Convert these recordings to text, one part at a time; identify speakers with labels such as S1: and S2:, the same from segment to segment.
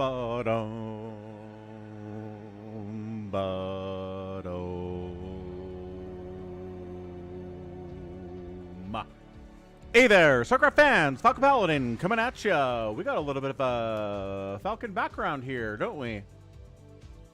S1: Ba-dum, ba-dum. Hey there, StarCraft fans! Falcon Paladin coming at ya. We got a little bit of a Falcon background here, don't we?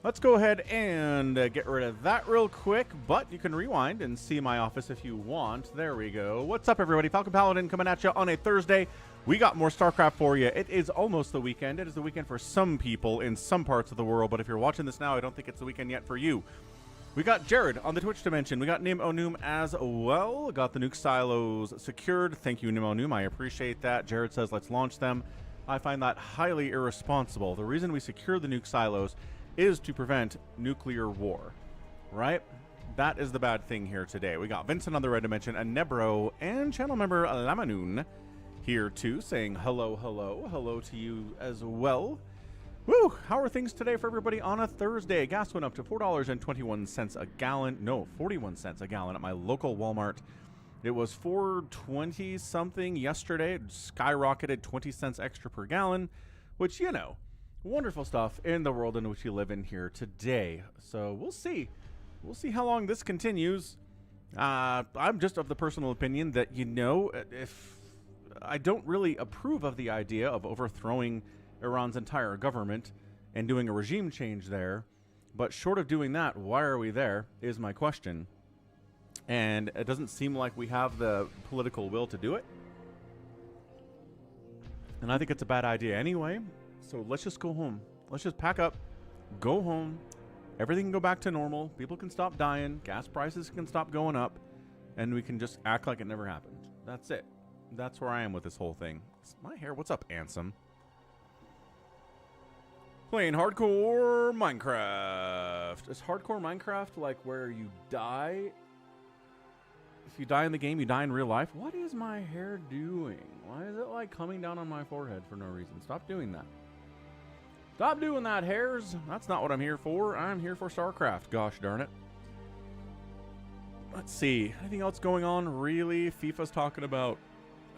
S1: Let's go ahead and get rid of that real quick, but you can rewind and see my office if you want. There we go. What's up, everybody? Falcon Paladin coming at you on a Thursday. We got more StarCraft for you. It is almost the weekend. It is the weekend for some people in some parts of the world, but if you're watching this now, I don't think it's the weekend yet for you. We got Jared on the Twitch dimension. We got Nim Onum as well. Got the nuke silos secured. Thank you, Nim Onum. I appreciate that. Jared says, let's launch them. I find that highly irresponsible. The reason we secure the nuke silos is to prevent nuclear war, right? That is the bad thing here today. We got Vincent on the red dimension, and Nebro, and channel member Lamanoon here too, saying hello, hello, hello to you as well. Woo! How are things today for everybody on a Thursday? Gas went up to $4.21 a gallon. No, 41 cents a gallon at my local Walmart. It was $4.20 something yesterday. It skyrocketed 20 cents extra per gallon, which, you know, wonderful stuff in the world in which we live in here today. So we'll see. We'll see how long this continues. I'm just of the personal opinion that, you know, if I don't really approve of the idea of overthrowing Iran's entire government and doing a regime change there. But short of doing that, why are we there is my question. And it doesn't seem like we have the political will to do it. And I think it's a bad idea anyway. So let's just go home. Let's just pack up, go home. Everything can go back to normal. People can stop dying. Gas prices can stop going up. And we can just act like it never happened. That's it. That's where I am with this whole thing. It's my hair. What's up, Ansem? Playing hardcore Minecraft. Is hardcore Minecraft like where you die? If you die in the game, you die in real life? What is my hair doing? Why is it like coming down on my forehead for no reason? Stop doing that. Stop doing that, hairs. That's not what I'm here for. I'm here for StarCraft. Gosh darn it. Let's see. Anything else going on? Really? FIFA's talking about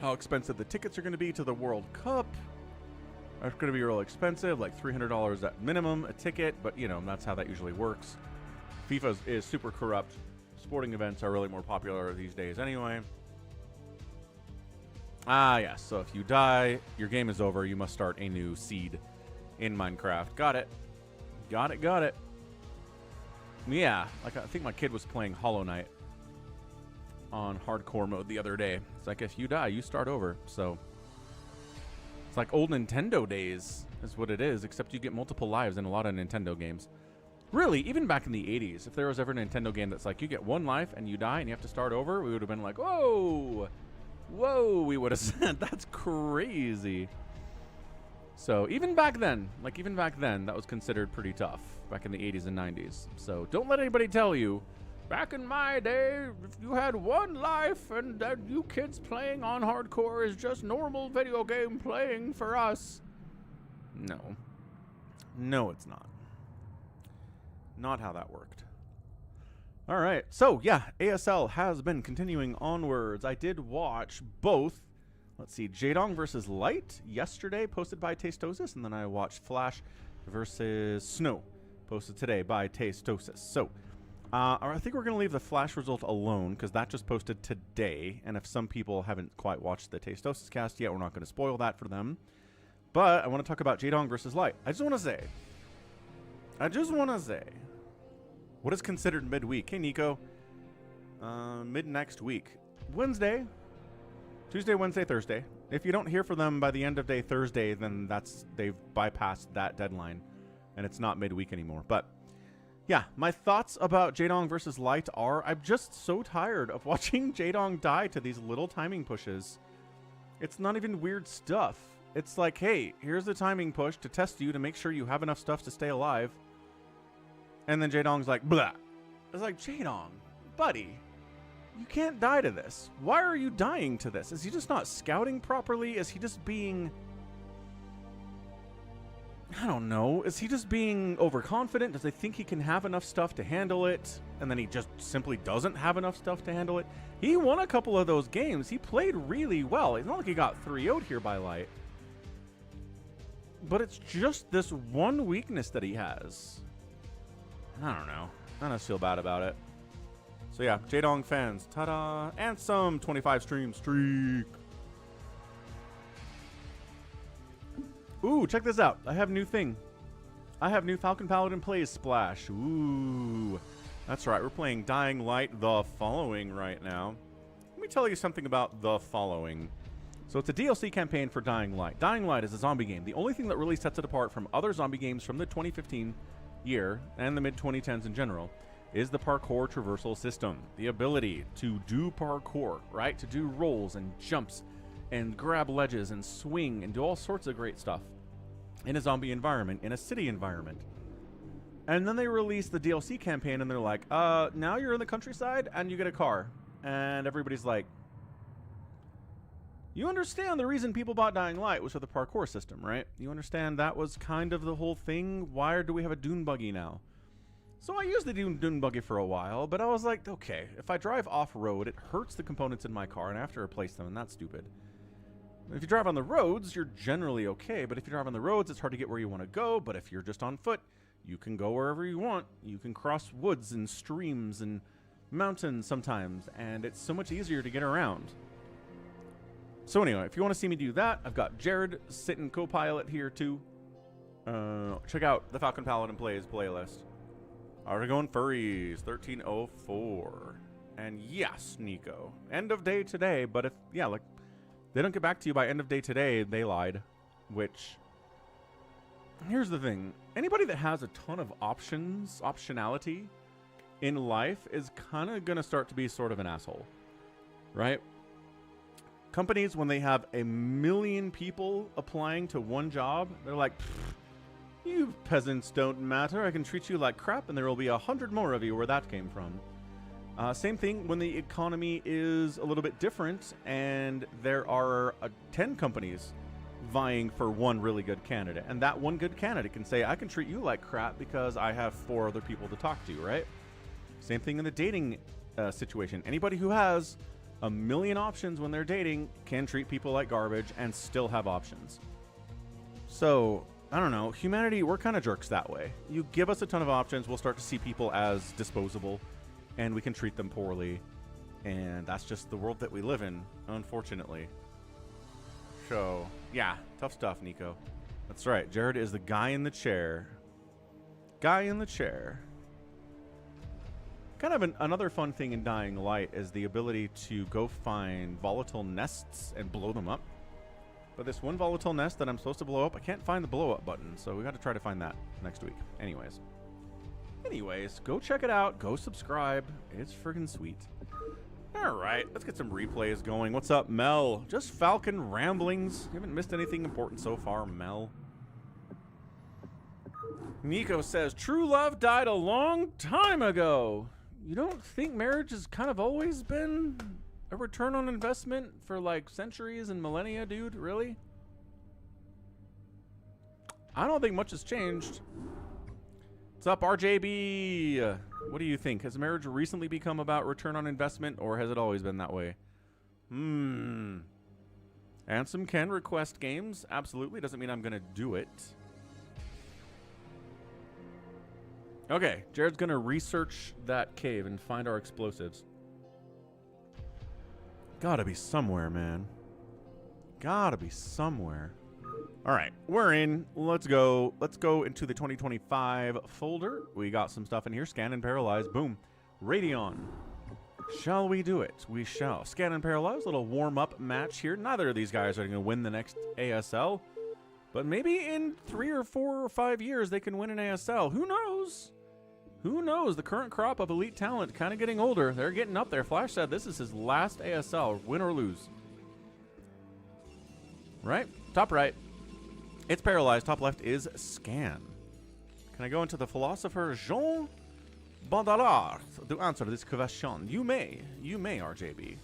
S1: how expensive the tickets are going to be to the World Cup. It's going to be real expensive, like $300 at minimum a ticket, but you know, that's how that usually works. FIFA is super corrupt. Sporting events are really more popular these days anyway. Ah, yes. So if you die, your game is over. You must start a new seed in Minecraft. Got it. Got it, got it. Yeah, like I think my kid was playing Hollow Knight on hardcore mode the other day. It's like if you die, you start over. So it's like old Nintendo days is what it is, except you get multiple lives in a lot of Nintendo games. Really, even back in the 80s, if there was ever a Nintendo game that's like you get one life and you die and you have to start over, we would have been like, whoa, whoa, we would have said, that's crazy. So even back then, that was considered pretty tough back in the 80s and 90s. So don't let anybody tell you, back in my day, if you had one life and that you kids playing on hardcore is just normal video game playing for us. No. No, it's not. Not how that worked. All right. So, yeah, ASL has been continuing onwards. I did watch both. Let's see, Jaedong versus Light yesterday, posted by Tastosis, and then I watched Flash versus Snow, posted today by Tastosis. So, I think we're going to leave the Flash result alone because that just posted today. And if some people haven't quite watched the Tastosis cast yet, we're not going to spoil that for them. But I want to talk about Jaedong versus Light. I just want to say, what is considered midweek? Hey, Nico. Mid next week. Wednesday. Tuesday, Wednesday, Thursday. If you don't hear from them by the end of day Thursday, then they've bypassed that deadline. And it's not midweek anymore. But yeah, my thoughts about Jaedong versus Light are, I'm just so tired of watching Jaedong die to these little timing pushes. It's not even weird stuff. It's like, hey, here's the timing push to test you to make sure you have enough stuff to stay alive. And then Jaedong's like, blah. It's like, Jaedong, buddy, you can't die to this. Why are you dying to this? Is he just not scouting properly? Is he just being... I don't know. Is he just being overconfident? Does he think he can have enough stuff to handle it? And then he just simply doesn't have enough stuff to handle it? He won a couple of those games. He played really well. It's not like he got 3-0'd here by Light. But it's just this one weakness that he has. I don't know. I don't feel bad about it. So yeah, Jaedong fans, ta-da! And some 25 stream streak. Ooh, check this out. I have a new thing. I have new Falcon Paladin Plays Splash. Ooh. That's right, we're playing Dying Light The Following right now. Let me tell you something about The Following. So it's a DLC campaign for Dying Light. Dying Light is a zombie game. The only thing that really sets it apart from other zombie games from the 2015 year and the mid-2010s in general is the parkour traversal system. The ability to do parkour, right? To do rolls and jumps and grab ledges and swing and do all sorts of great stuff in a zombie environment, in a city environment. And then they release the DLC campaign and they're like, now you're in the countryside and you get a car. And everybody's like, you understand the reason people bought Dying Light was for the parkour system, right? You understand that was kind of the whole thing? Why do we have a dune buggy now? So I used the dune buggy for a while, but I was like, okay, if I drive off-road, it hurts the components in my car and I have to replace them, and that's stupid. If you drive on the roads, you're generally okay, but if you drive on the roads, it's hard to get where you want to go, but if you're just on foot, you can go wherever you want. You can cross woods and streams and mountains sometimes, and it's so much easier to get around. So anyway, if you want to see me do that, I've got Jared sitting co-pilot here too. Check out the Falcon Paladin Plays playlist. Are we going furries? 1304. And yes, Nico. End of day today, but if, yeah, like, they don't get back to you by end of day today, they lied. Which, here's the thing. Anybody that has a ton of optionality in life is kind of going to start to be sort of an asshole. Right? Companies, when they have 1 million people applying to one job, they're like, you peasants don't matter. I can treat you like crap, and there will be 100 more of you where that came from. Same thing when the economy is a little bit different, and there are 10 companies vying for one really good candidate. And that one good candidate can say, I can treat you like crap because I have 4 other people to talk to, right? Same thing in the dating situation. Anybody who has 1 million options when they're dating can treat people like garbage and still have options. So, I don't know. Humanity, we're kind of jerks that way. You give us a ton of options, we'll start to see people as disposable, and we can treat them poorly. And that's just the world that we live in, unfortunately. So, yeah, tough stuff, Nico. That's right. Jared is the guy in the chair. Guy in the chair. Kind of another fun thing in Dying Light is the ability to go find volatile nests and blow them up. But this one volatile nest that I'm supposed to blow up, I can't find the blow up button, so we got to try to find that next week. Anyways, go check it out. Go subscribe. It's friggin' sweet. All right, let's get some replays going. What's up, Mel? Just Falcon ramblings. You haven't missed anything important so far, Mel. Nico says, true love died a long time ago. You don't think marriage has kind of always been a return on investment for like centuries and millennia, dude? Really? I don't think much has changed. What's up, RJB? What do you think? Has marriage recently become about return on investment, or has it always been that way? Ansem can request games. Absolutely. Doesn't mean I'm going to do it. Okay, Jared's going to research that cave and find our explosives. Gotta be somewhere, man. Gotta be somewhere. All right, we're in. Let's go. Let's go into the 2025 folder. We got some stuff in here. Scan and Paralyze. Boom. Radeon. Shall we do it? We shall. Scan and Paralyze. Little warm-up match here. Neither of these guys are going to win the next ASL. But maybe in 3 or 4 or 5 years they can win an ASL. Who knows? Who knows? The current crop of elite talent kind of getting older. They're getting up there. Flash said this is his last ASL, win or lose. Right? Top right. It's Paralyzed. Top left is Scan. Can I go into the philosopher Jean Baudrillard to answer this question? You may. You may, RJB.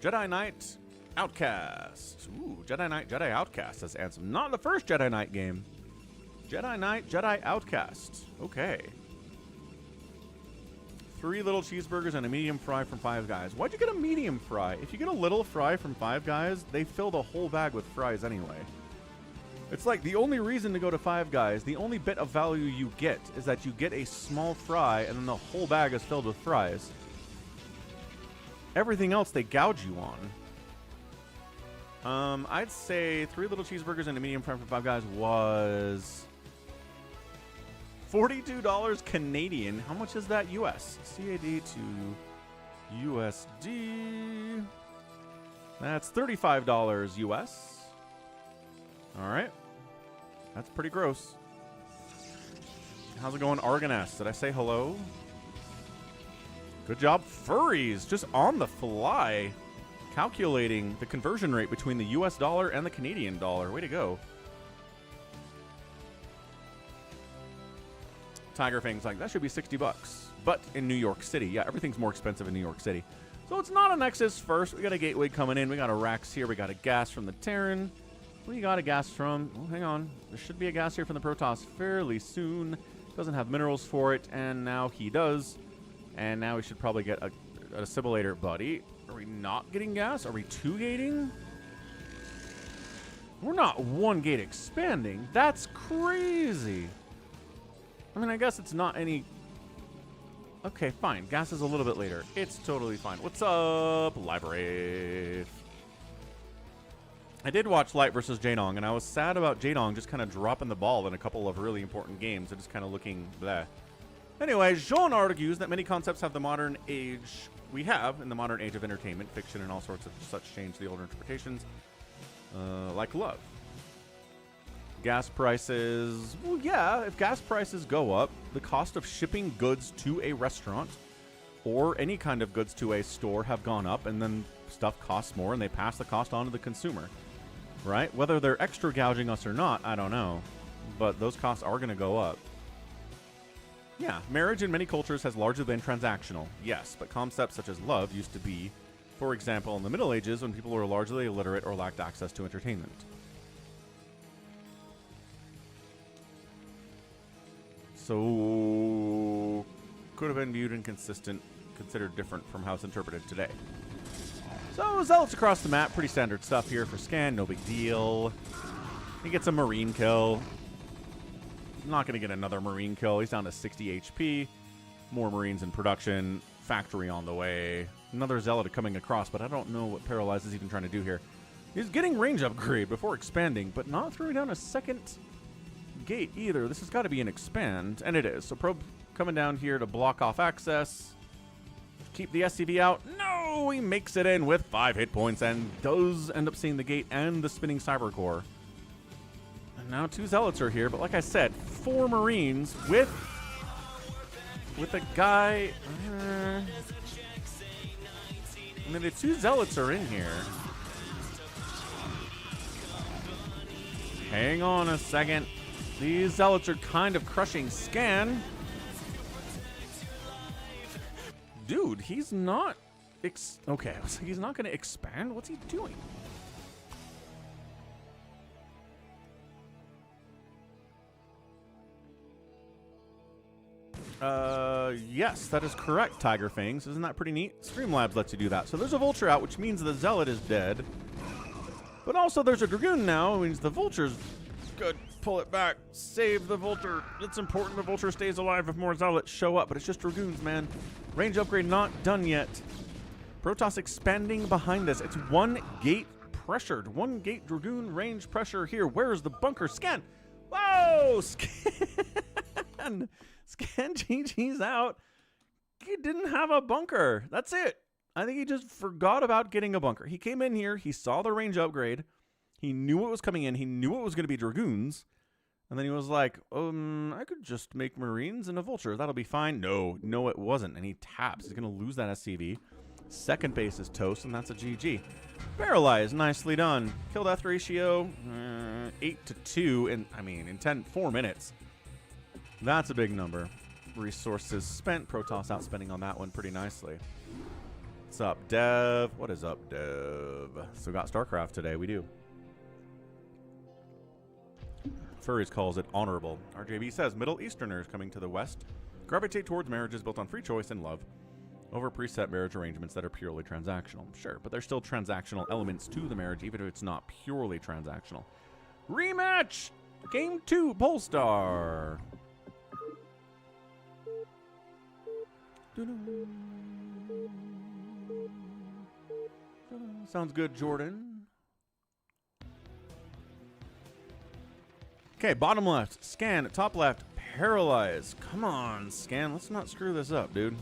S1: Jedi Knight Outcast. Ooh, Jedi Knight, Jedi Outcast, says Ansem. Not the first Jedi Knight game. Jedi Knight, Jedi Outcast. Okay. 3 little cheeseburgers and a medium fry from Five Guys. Why'd you get a medium fry? If you get a little fry from Five Guys, they fill the whole bag with fries anyway. It's like the only reason to go to Five Guys, the only bit of value you get is that you get a small fry and then the whole bag is filled with fries. Everything else they gouge you on. I'd say 3 little cheeseburgers and a medium fry for Five Guys was $42 Canadian. How much is that US? CAD to USD. That's $35 US. All right. That's pretty gross. How's it going, Argoness? Did I say hello? Good job, furries. Just on the fly. Calculating the conversion rate between the US dollar and the Canadian dollar. Way to go. Tiger Fang's like, that should be 60 bucks. But in New York City. Yeah, everything's more expensive in New York City. So it's not a Nexus first. We got a Gateway coming in. We got a Rax here. We got a gas from the Terran. We got a gas from... Oh, hang on. There should be a gas here from the Protoss fairly soon. Doesn't have minerals for it, and now he does. And now we should probably get an assimilator, buddy. Are we not getting gas? Are we 2-gating? We're not 1-gate expanding. That's crazy. I mean, I guess it's not any... Okay, fine. Gas is a little bit later. It's totally fine. What's up, Library? I did watch Light versus Jaedong, and I was sad about Jaedong just kind of dropping the ball in a couple of really important games and just kind of looking bleh. Anyway, Jean argues that many concepts have the modern age we have in the modern age of entertainment, fiction, and all sorts of such change the older interpretations, like love. Gas prices, well, yeah, if gas prices go up, the cost of shipping goods to a restaurant or any kind of goods to a store have gone up, and then stuff costs more, and they pass the cost on to the consumer. Right? Whether they're extra gouging us or not, I don't know. But those costs are going to go up. Yeah, marriage in many cultures has largely been transactional. Yes, but concepts such as love used to be, for example, in the Middle Ages when people were largely illiterate or lacked access to entertainment. So, could have been viewed inconsistent, considered different from how it's interpreted today. So, Zealots across the map, pretty standard stuff here for Scan, no big deal. He gets a Marine kill. Not going to get another Marine kill. He's down to 60 HP. More Marines in production. Factory on the way. Another Zealot coming across, but I don't know what Paralyze is even trying to do here. He's getting range upgrade before expanding, but not throwing down a second gate either. This has got to be an expand, and it is. So Probe coming down here to block off access. Keep the SCV out. No! He makes it in with 5 hit points and does end up seeing the gate and the spinning cyber core. And now 2 Zealots are here, but like I said, 4 Marines with a guy... I mean, the 2 Zealots are in here. Hang on a second. These Zealots are kind of crushing Scan. Dude, he's not... okay, I was like, he's not going to expand? What's he doing? Yes, that is correct, Tiger Fangs. Isn't that pretty neat? Streamlabs lets you do that. So there's a Vulture out, which means the Zealot is dead. But also there's a Dragoon now, which means the Vulture's good. Pull it back. Save the Vulture. It's important the Vulture stays alive if more Zealots show up, but it's just Dragoons, man. Range upgrade not done yet. Protoss expanding behind this. It's 1 gate pressured. 1 gate Dragoon range pressure here. Where's the bunker? Scan. Whoa! Scan. Scan GG's out. He didn't have a bunker. That's it. I think he just forgot about getting a bunker. He came in here. He saw the range upgrade. He knew what was coming in. He knew it was going to be Dragoons. And then he was like, I could just make Marines and a Vulture. That'll be fine. No, it wasn't. And he taps. He's going to lose that SCV. Second base is toast, and that's a GG. Paralyze, nicely done. Kill death ratio, 8-2 in 4 minutes. That's a big number. Resources spent. Protoss outspending on that one pretty nicely. What's up, Dev? What is up, Dev? So got StarCraft today. We do. Furries calls it honorable. RJB says Middle Easterners coming to the West gravitate towards marriages built on free choice and love over preset marriage arrangements that are purely transactional. Sure, but there's still transactional elements to the marriage, even if it's not purely transactional. Rematch! Game 2, Polestar. Sounds good, Jordan. Okay, bottom left, scan. Top left, paralyze. Come on, scan. Let's not screw this up, dude.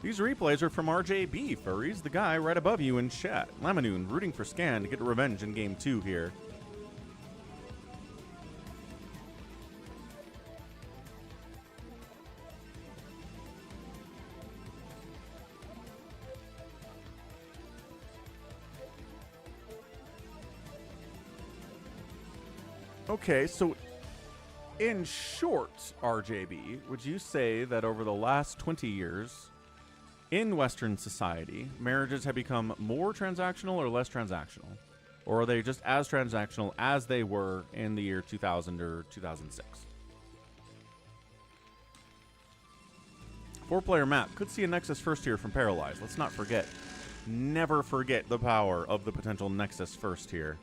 S1: These replays are from RJB, furries, the guy right above you in chat. Lamanoon rooting for Scan to get revenge in game 2 here. Okay, so in short, RJB, would you say that over the last 20 years, in Western society, marriages have become more transactional or less transactional? Or are they just as transactional as they were in the year 2000 or 2006? 4-player map. Could see a Nexus first here from Paralyze. Let's not forget. Never forget the power of the potential Nexus first here.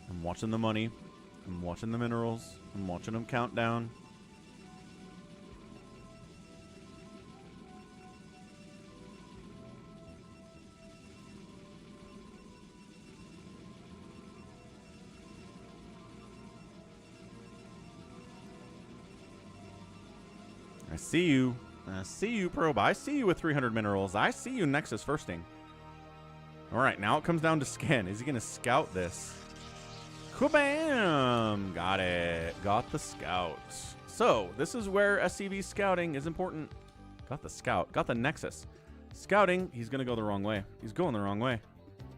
S1: I'm watching the money. I'm watching the minerals. I'm watching them count down. I see you. I see you, Probe. I see you with 300 minerals. I see you, Nexus firsting. All right, now it comes down to Scan. Is he going to scout this? Kabam! Got it. Got the scout. So, this is where SCV scouting is important. Got the scout. Got the Nexus. Scouting, he's going to go the wrong way. He's going the wrong way.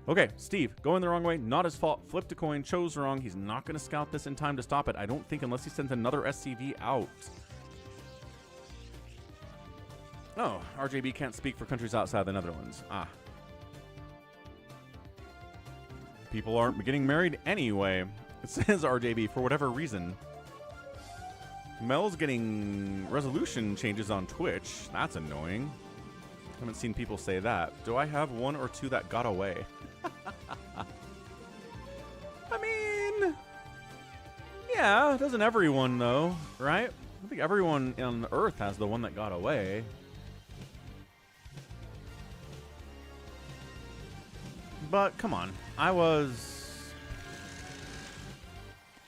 S1: Okay, Steve, going the wrong way. Not his fault. Flipped a coin. Chose wrong. He's not going to scout this in time to stop it. I don't think, unless he sends another SCV out. Oh, RJB can't speak for countries outside the Netherlands. Ah. People aren't getting married anyway. It says RJB for whatever reason. Mel's getting resolution changes on Twitch. That's annoying. I haven't seen people say that. Do I have one or two that got away? I mean, yeah, doesn't everyone though, right? I think everyone on Earth has the one that got away. But come on, I was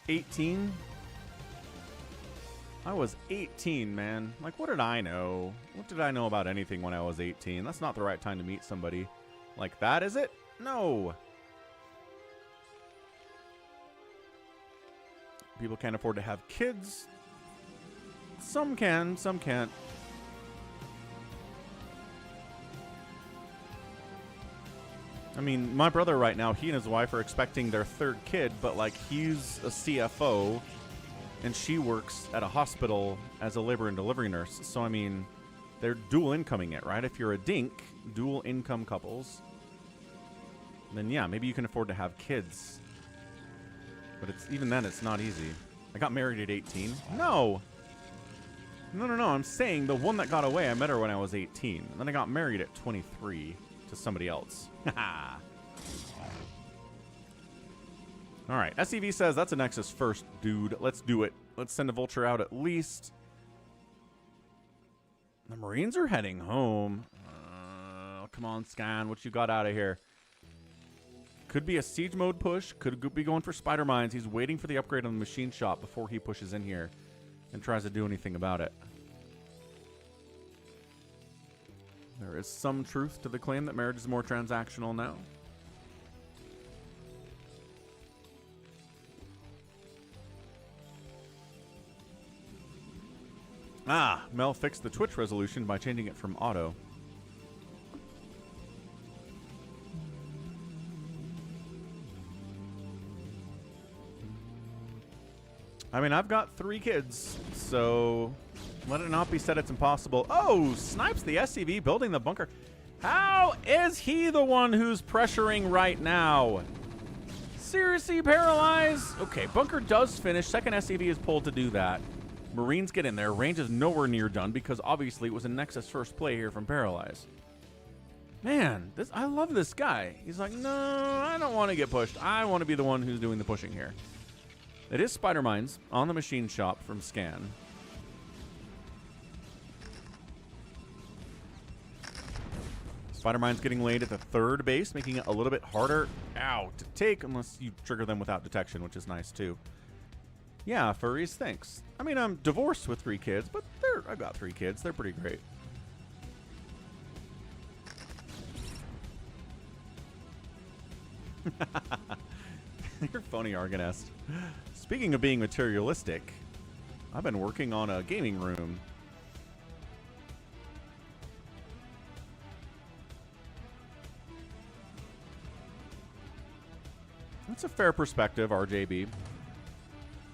S1: 18. I was 18, man. Like, what did I know? What did I know about anything when I was 18? That's not the right time to meet somebody like that, is it? No. People can't afford to have kids. Some can, some can't. I mean, my brother right now, he and his wife are expecting their third kid, but like he's a CFO and she works at a hospital as a labor and delivery nurse. So, I mean, they're dual incoming it, right? If you're a dink, dual income couples, then yeah, maybe you can afford to have kids. But it's even then, it's not easy. I got married at 18. No. No. I'm saying the one that got away, I met her when I was 18. And then I got married at 23 to somebody else. All right. SCV says that's a Nexus first, dude. Let's do it. Let's send a Vulture out at least. The Marines are heading home. Come on, Scan. What you got out of here? Could be a siege mode push. Could be going for spider mines. He's waiting for the upgrade on the machine shop before he pushes in here and tries to do anything about it. There is some truth to the claim that marriage is more transactional now. Ah, Mel fixed the Twitch resolution by changing it from auto. I mean, I've got 3 kids, so let it not be said it's impossible. Oh, snipes the SCV building the bunker. How is he the one who's pressuring right now? Seriously, Paralyze? Okay, Bunker does finish. Second SCV is pulled to do that. Marines get in there. Range is nowhere near done because obviously it was a Nexus first play here from Paralyze. Man, I love this guy. He's like, no, I don't want to get pushed. I want to be the one who's doing the pushing here. It is Spider Mines on the machine shop from Scan. Spider Mine's getting laid at the third base, making it a little bit harder to take unless you trigger them without detection, which is nice too. Yeah, furries, thanks. I mean, I'm divorced with 3 kids, but I've got 3 kids. They're pretty great. You're funny, Argonest. Speaking of being materialistic, I've been working on a gaming room. That's a fair perspective, RJB.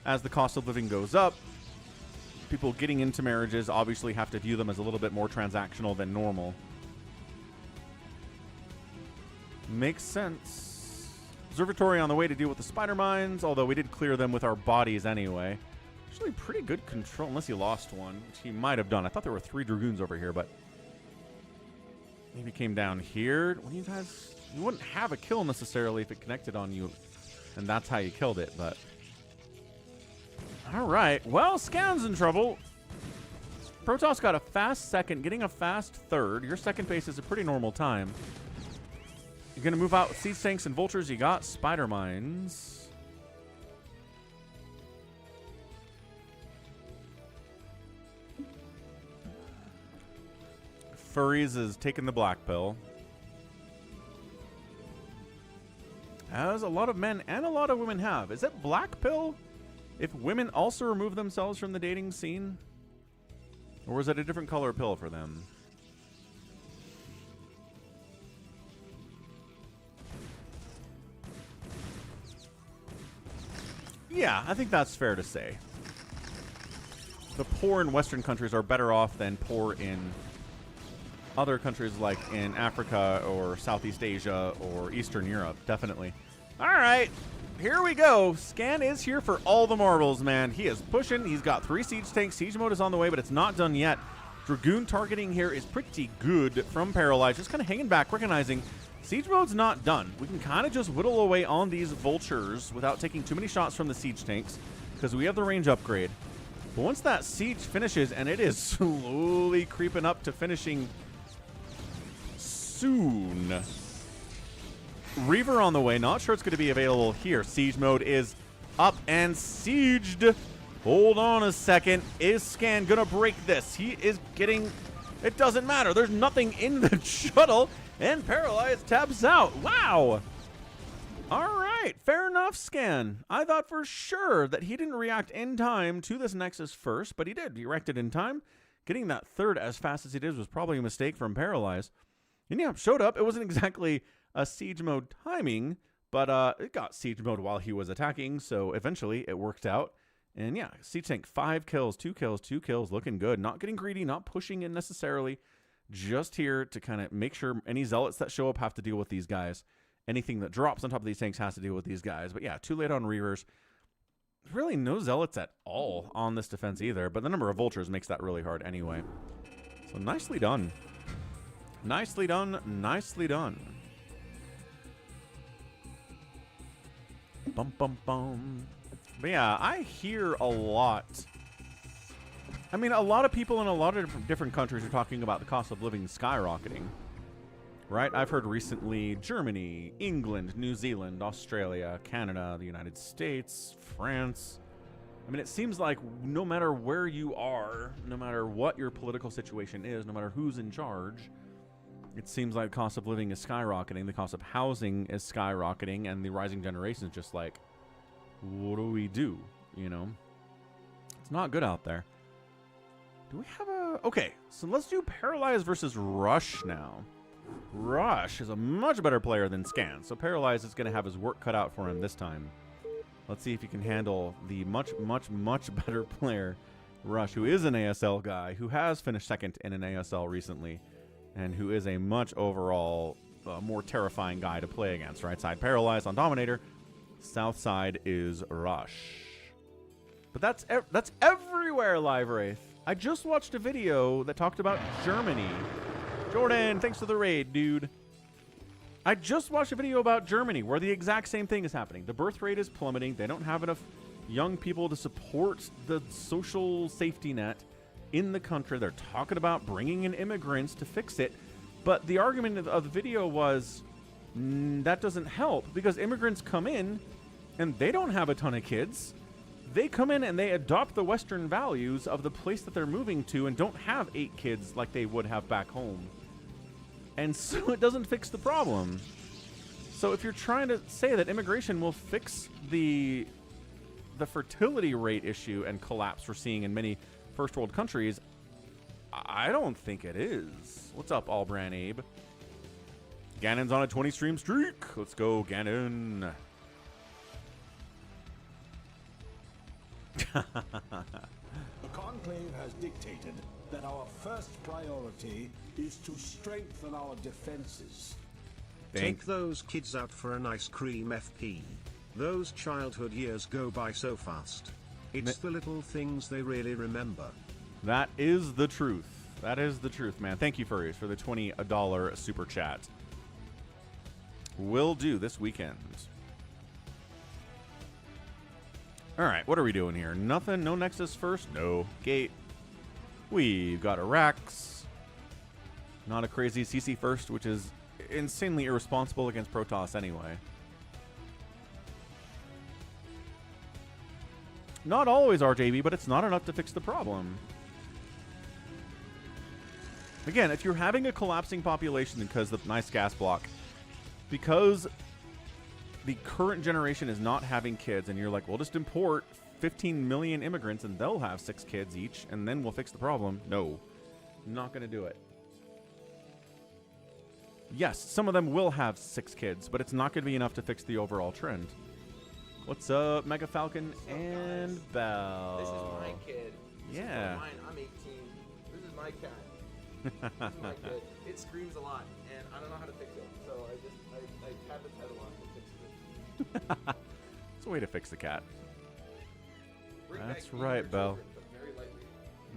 S1: As the cost of living goes up, people getting into marriages obviously have to view them as a little bit more transactional than normal. Makes sense. Observatory on the way to deal with the spider mines, although we did clear them with our bodies anyway. Actually pretty good control, unless he lost one, which he might have done. I thought there were 3 Dragoons over here, but maybe came down here. Well, you wouldn't have a kill necessarily if it connected on you, and that's how you killed it, but... Alright, well, Scan's in trouble. Protoss got a fast second, getting a fast third. Your second base is a pretty normal time. You're going to move out Siege Tanks and Vultures. You got Spider Mines. Furries is taking the black pill. As a lot of men and a lot of women have. Is it black pill if women also remove themselves from the dating scene? Or is it a different color pill for them? Yeah, I think that's fair to say. The poor in Western countries are better off than poor in other countries like in Africa or Southeast Asia or Eastern Europe, definitely. All right, here we go. Scan is here for all the marbles, man. He is pushing. He's got 3 siege tanks. Siege mode is on the way, but it's not done yet. Dragoon targeting here is pretty good from Paralyze. Just kind of hanging back, recognizing siege mode's not done. We can kind of just whittle away on these vultures without taking too many shots from the siege tanks because we have the range upgrade. But once that siege finishes, and it is slowly creeping up to finishing soon. Reaver on the way. Not sure it's going to be available here. Siege mode is up and sieged. Hold on a second. Is Scan going to break this? He is getting... It doesn't matter. There's nothing in the shuttle. And Paralyze taps out. Wow. All right. Fair enough, Scan. I thought for sure that he didn't react in time to this Nexus first, but he did. He reacted in time. Getting that third as fast as he did was probably a mistake from Paralyze. And yeah, showed up. It wasn't exactly a siege mode timing, but it got siege mode while he was attacking, so eventually it worked out. And yeah, siege tank, 5 kills, 2 kills, 2 kills, looking good. Not getting greedy, not pushing in necessarily. Just here to kind of make sure any zealots that show up have to deal with these guys. Anything that drops on top of these tanks has to deal with these guys. But yeah, too late on Reavers. Really no zealots at all on this defense either, but the number of vultures makes that really hard anyway. So nicely done. Nicely done, nicely done. Bum, bum, bum. But yeah, I hear a lot. I mean, a lot of people in a lot of different countries are talking about the cost of living skyrocketing. Right? I've heard recently Germany, England, New Zealand, Australia, Canada, the United States, France. I mean, it seems like no matter where you are, no matter what your political situation is, no matter who's in charge, it seems like the cost of living is skyrocketing, the cost of housing is skyrocketing, and the rising generation is just like, what do we do? You know? It's not good out there. Do we have a... Okay, so let's do Paralyze versus Rush now. Rush is a much better player than Scan, so Paralyze is going to have his work cut out for him this time. Let's see if he can handle the much, much, much better player, Rush, who is an ASL guy, who has finished second in an ASL recently. and who is a much overall more terrifying guy to play against. Right side Paralyze on Dominator, south side is Rush. But that's everywhere, Live Wraith. I just watched a video that talked about Germany. Jordan, thanks for the raid, dude. I just watched a video about Germany where the exact same thing is happening. The birth rate is plummeting. They don't have enough young people to support the social safety net in the country. They're talking about bringing in immigrants to fix it. But the argument of the video was that doesn't help because immigrants come in and they don't have a ton of kids. They come in and they adopt the Western values of the place that they're moving to and don't have 8 kids like they would have back home. And so it doesn't fix the problem. So if you're trying to say that immigration will fix the fertility rate issue and collapse we're seeing in many first world countries, I don't think it is. What's up, Albran Abe? Ganon's on a 20 stream streak. Let's go, Ganon.
S2: The Conclave has dictated that our first priority is to strengthen our defenses.
S3: Take those kids out for an ice cream FP. Those childhood years go by so fast. It's the little things they really remember.
S1: That is the truth. That is the truth, man. Thank you, Furries, for the $20 super chat. Will do this weekend. All right, what are we doing here? Nothing? No Nexus first? No. Gate. We've got Arax. Not a crazy CC first, which is insanely irresponsible against Protoss anyway. Not always RJB, but it's not enough to fix the problem. Again, if you're having a collapsing population because of the nice gas block, because the current generation is not having kids, and you're like, well, just import 15 million immigrants and they'll have 6 kids each, and then we'll fix the problem. No, not going to do it. Yes, some of them will have 6 kids, but it's not going to be enough to fix the overall trend. What's up, Mega Falcon and
S4: This
S1: Bell?
S4: is my kid. This
S1: Yeah.
S4: is mine. I'm 18. This is my cat. This is my kid. It screams a lot, and I don't know how to fix it. So I tap its head a lot and fix it.
S1: It's a way to fix the cat.
S4: Bring
S1: That's
S4: back
S1: right,
S4: your
S1: Bell.
S4: children, but very lightly.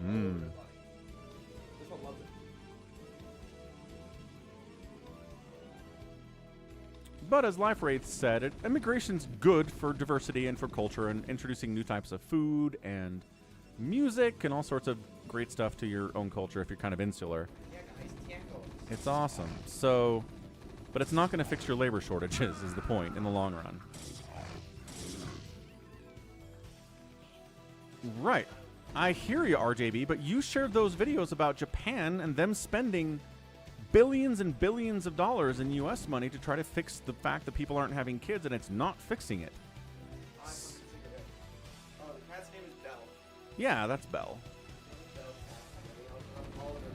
S1: Mm.
S4: All over their body. This one loves it.
S1: But as Life Wraith said, immigration's good for diversity and for culture and introducing new types of food and music and all sorts of great stuff to your own culture if you're kind of insular.
S4: Yeah, guys, tacos.
S1: It's awesome. So, but it's not going to fix your labor shortages is the point in the long run. Right. I hear you, RJB, but you shared those videos about Japan and them spending billions and billions of dollars in U.S. money to try to fix the fact that people aren't having kids, and it's not fixing it.
S4: Oh, the cat's name is Belle.
S1: Yeah, that's Belle.
S4: Belle's cat. I'm calling her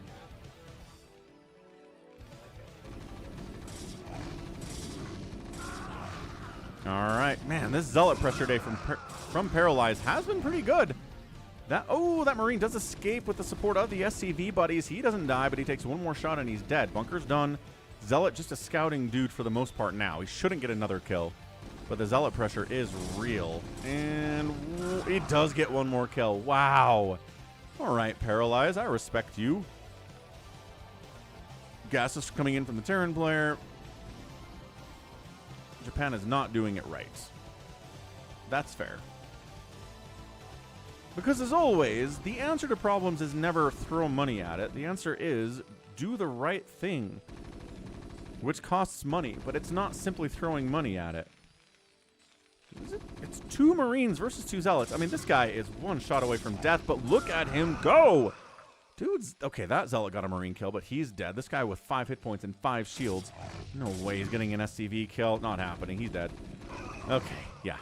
S4: cat.
S1: All right, man, this Zealot pressure day from Paralyze has been pretty good. That Marine does escape with the support of the SCV buddies. He doesn't die, but he takes one more shot and he's dead. Bunker's done. Zealot just a scouting dude for the most part now. He shouldn't get another kill, but the Zealot pressure is real. And he does get one more kill. Wow. All right, Paralyze, I respect you. Gas is coming in from the Terran player. Japan is not doing it right. That's fair. Because as always, the answer to problems is never throw money at it. The answer is do the right thing, which costs money, but it's not simply throwing money at it. Is it? It's 2 Marines versus 2 Zealots. I mean, this guy is one shot away from death, but look at him go! Dude's... Okay, that Zealot got a Marine kill, but he's dead. This guy with 5 hit points and 5 shields. No way he's getting an SCV kill. Not happening. He's dead. Okay, yeah.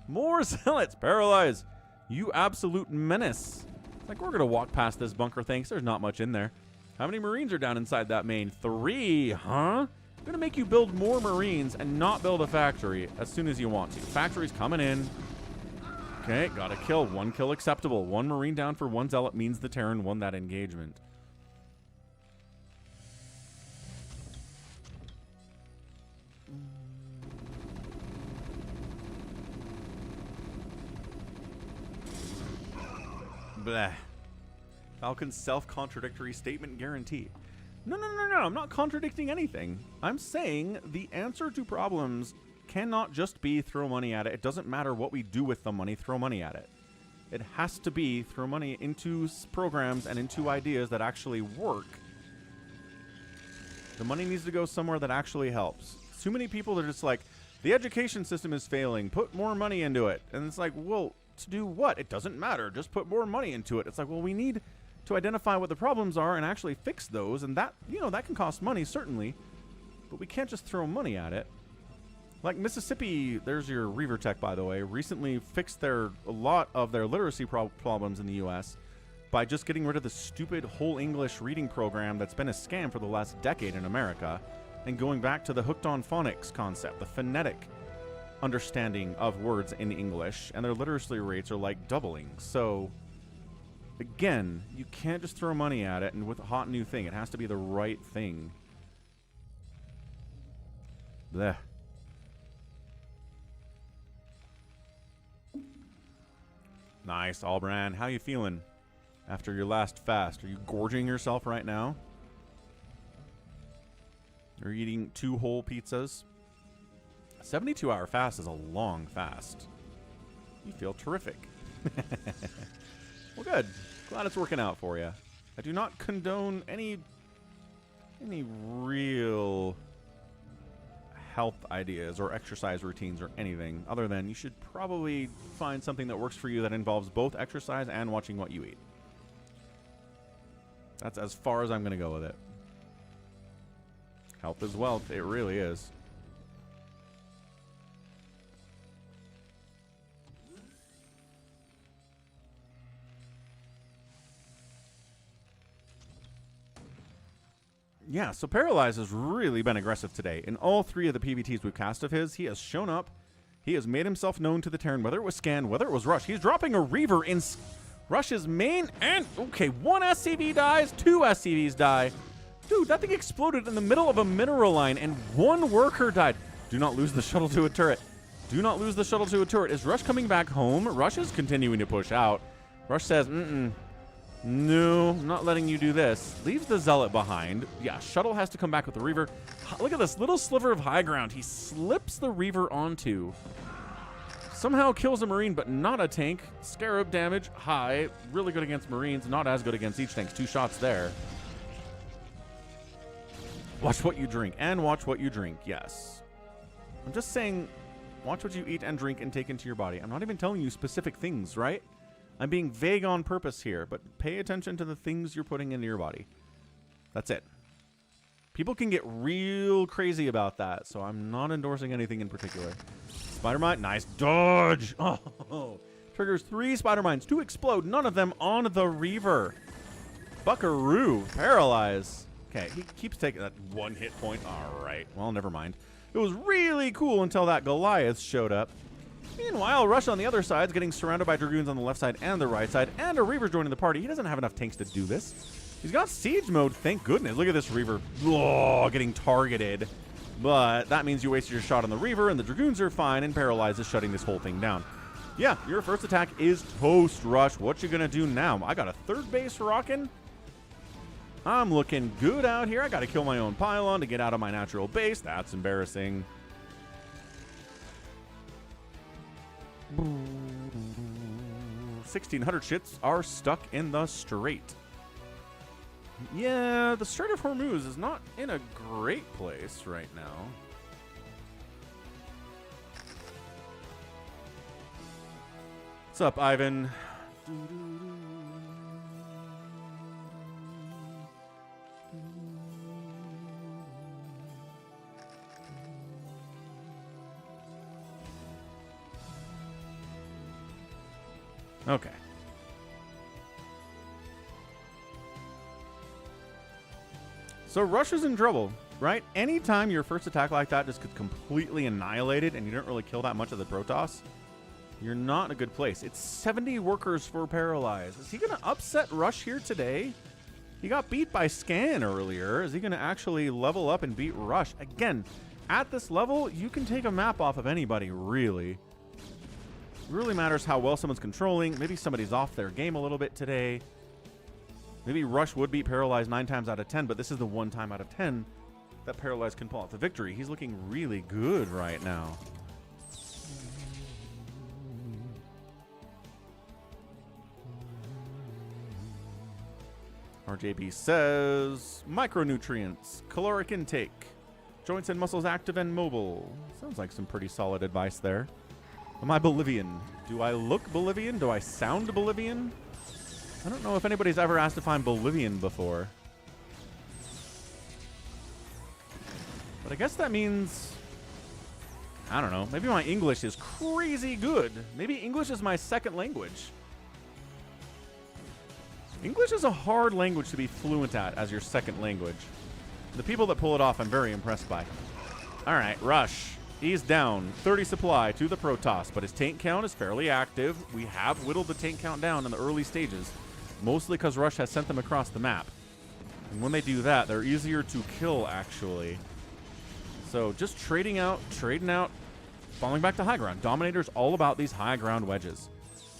S1: More Zealots. Paralyze. You absolute menace. Like, we're going to walk past this bunker, thanks. There's not much in there. How many Marines are down inside that main? 3, huh? I'm going to make you build more Marines and not build a factory as soon as you want to. Factory's coming in. Okay, got a kill. 1 kill acceptable. 1 Marine down for 1 Zealot means the Terran won that engagement. Bleh. Falcon's self-contradictory statement guarantee. No, I'm not contradicting anything. I'm saying the answer to problems cannot just be throw money at it. It doesn't matter what we do with the money, throw money at it. It has to be throw money into programs and into ideas that actually work. The money needs to go somewhere that actually helps. Too many people are just like, the education system is failing, put more money into it. And it's like, well, to do what? It doesn't matter, just put more money into it. It's like, well, we need to identify what the problems are and actually fix those, and that, you know, that can cost money, certainly, but we can't just throw money at it. Like Mississippi, there's your Reaver Tech, by the way, recently fixed a lot of their literacy problems in the U.S. by just getting rid of the stupid whole English reading program that's been a scam for the last decade in America, and going back to the hooked on phonics concept, the phonetic understanding of words in English, and their literacy rates are like doubling. So again, you can't just throw money at it and with a hot new thing. It has to be the right thing. Blech. Nice, Albran. How you feeling after your last fast? Are you gorging yourself right now? You're eating 2 whole pizzas? A 72-hour fast is a long fast. You feel terrific. Well, good. Glad it's working out for you. I do not condone any real health ideas or exercise routines or anything, other than you should probably find something that works for you that involves both exercise and watching what you eat. That's as far as I'm going to go with it. Health is wealth. It really is. Yeah, so Paralyze has really been aggressive today. In all 3 of the PvTs we've cast of his, he has shown up. He has made himself known to the Terran, whether it was Scan, whether it was Rush. He's dropping a Reaver in Rush's main and... Okay, 1 SCV dies, 2 SCVs die. Dude, that thing exploded in the middle of a mineral line and 1 worker died. Do not lose the shuttle to a turret. Do not lose the shuttle to a turret. Is Rush coming back home? Rush is continuing to push out. Rush says, no, I'm not letting you do this. Leaves the Zealot behind. Yeah, shuttle has to come back with the Reaver. Look at this little sliver of high ground he slips the Reaver onto. Somehow kills a Marine, but not a tank. Scarab damage, high. Really good against Marines, not as good against each tanks. 2 shots there. Watch what you drink, and watch what you drink, yes. I'm just saying, watch what you eat and drink and take into your body. I'm not even telling you specific things, right? I'm being vague on purpose here, but pay attention to the things you're putting into your body. That's it. People can get real crazy about that, so I'm not endorsing anything in particular. Spider Mine, nice dodge. Oh, triggers 3 Spider Mines to explode, none of them on the Reaver. Buckaroo, Paralyze. Okay, he keeps taking that 1 hit point. All right, well, never mind. It was really cool until that Goliath showed up. Meanwhile, Rush on the other side is getting surrounded by Dragoons on the left side and the right side, and a Reaver joining the party. He doesn't have enough tanks to do this. He's got siege mode, thank goodness. Look at this Reaver getting targeted. But that means you wasted your shot on the Reaver, and the Dragoons are fine, and Paralyze is shutting this whole thing down. Yeah, your first attack is toast, Rush. What you gonna do now? I got a 3rd base rocking. I'm looking good out here. I got to kill my own pylon to get out of my natural base. That's embarrassing. 1,600 shits are stuck in the Strait. Yeah, the Strait of Hormuz is not in a great place right now. What's up, Ivan? Okay. So Rush is in trouble, right? Anytime your first attack like that just gets completely annihilated and you don't really kill that much of the Protoss, you're not in a good place. It's 70 workers for Paralyze. Is he going to upset Rush here today? He got beat by Scan earlier. Is he going to actually level up and beat Rush? Again, at this level, you can take a map off of anybody, really. It really matters how well someone's controlling. Maybe somebody's off their game a little bit today. Maybe Rush would beat Paralyze 9 times out of 10, but this is the 1 time out of 10 that Paralyze can pull out the victory. He's looking really good right now. RJB says, micronutrients, caloric intake, joints and muscles active and mobile. Sounds like some pretty solid advice there. Am I Bolivian? Do I look Bolivian? Do I sound Bolivian? I don't know if anybody's ever asked if I'm Bolivian before. But I guess that means, I don't know, maybe my English is crazy good. Maybe English is my second language. English is a hard language to be fluent at as your second language. The people that pull it off, I'm very impressed by. All right, Rush. He's down 30 supply to the Protoss, but his tank count is fairly active. We have whittled the tank count down in the early stages, mostly because Rush has sent them across the map. And when they do that, they're easier to kill, actually. So just trading out, falling back to high ground. Dominator's all about these high ground wedges.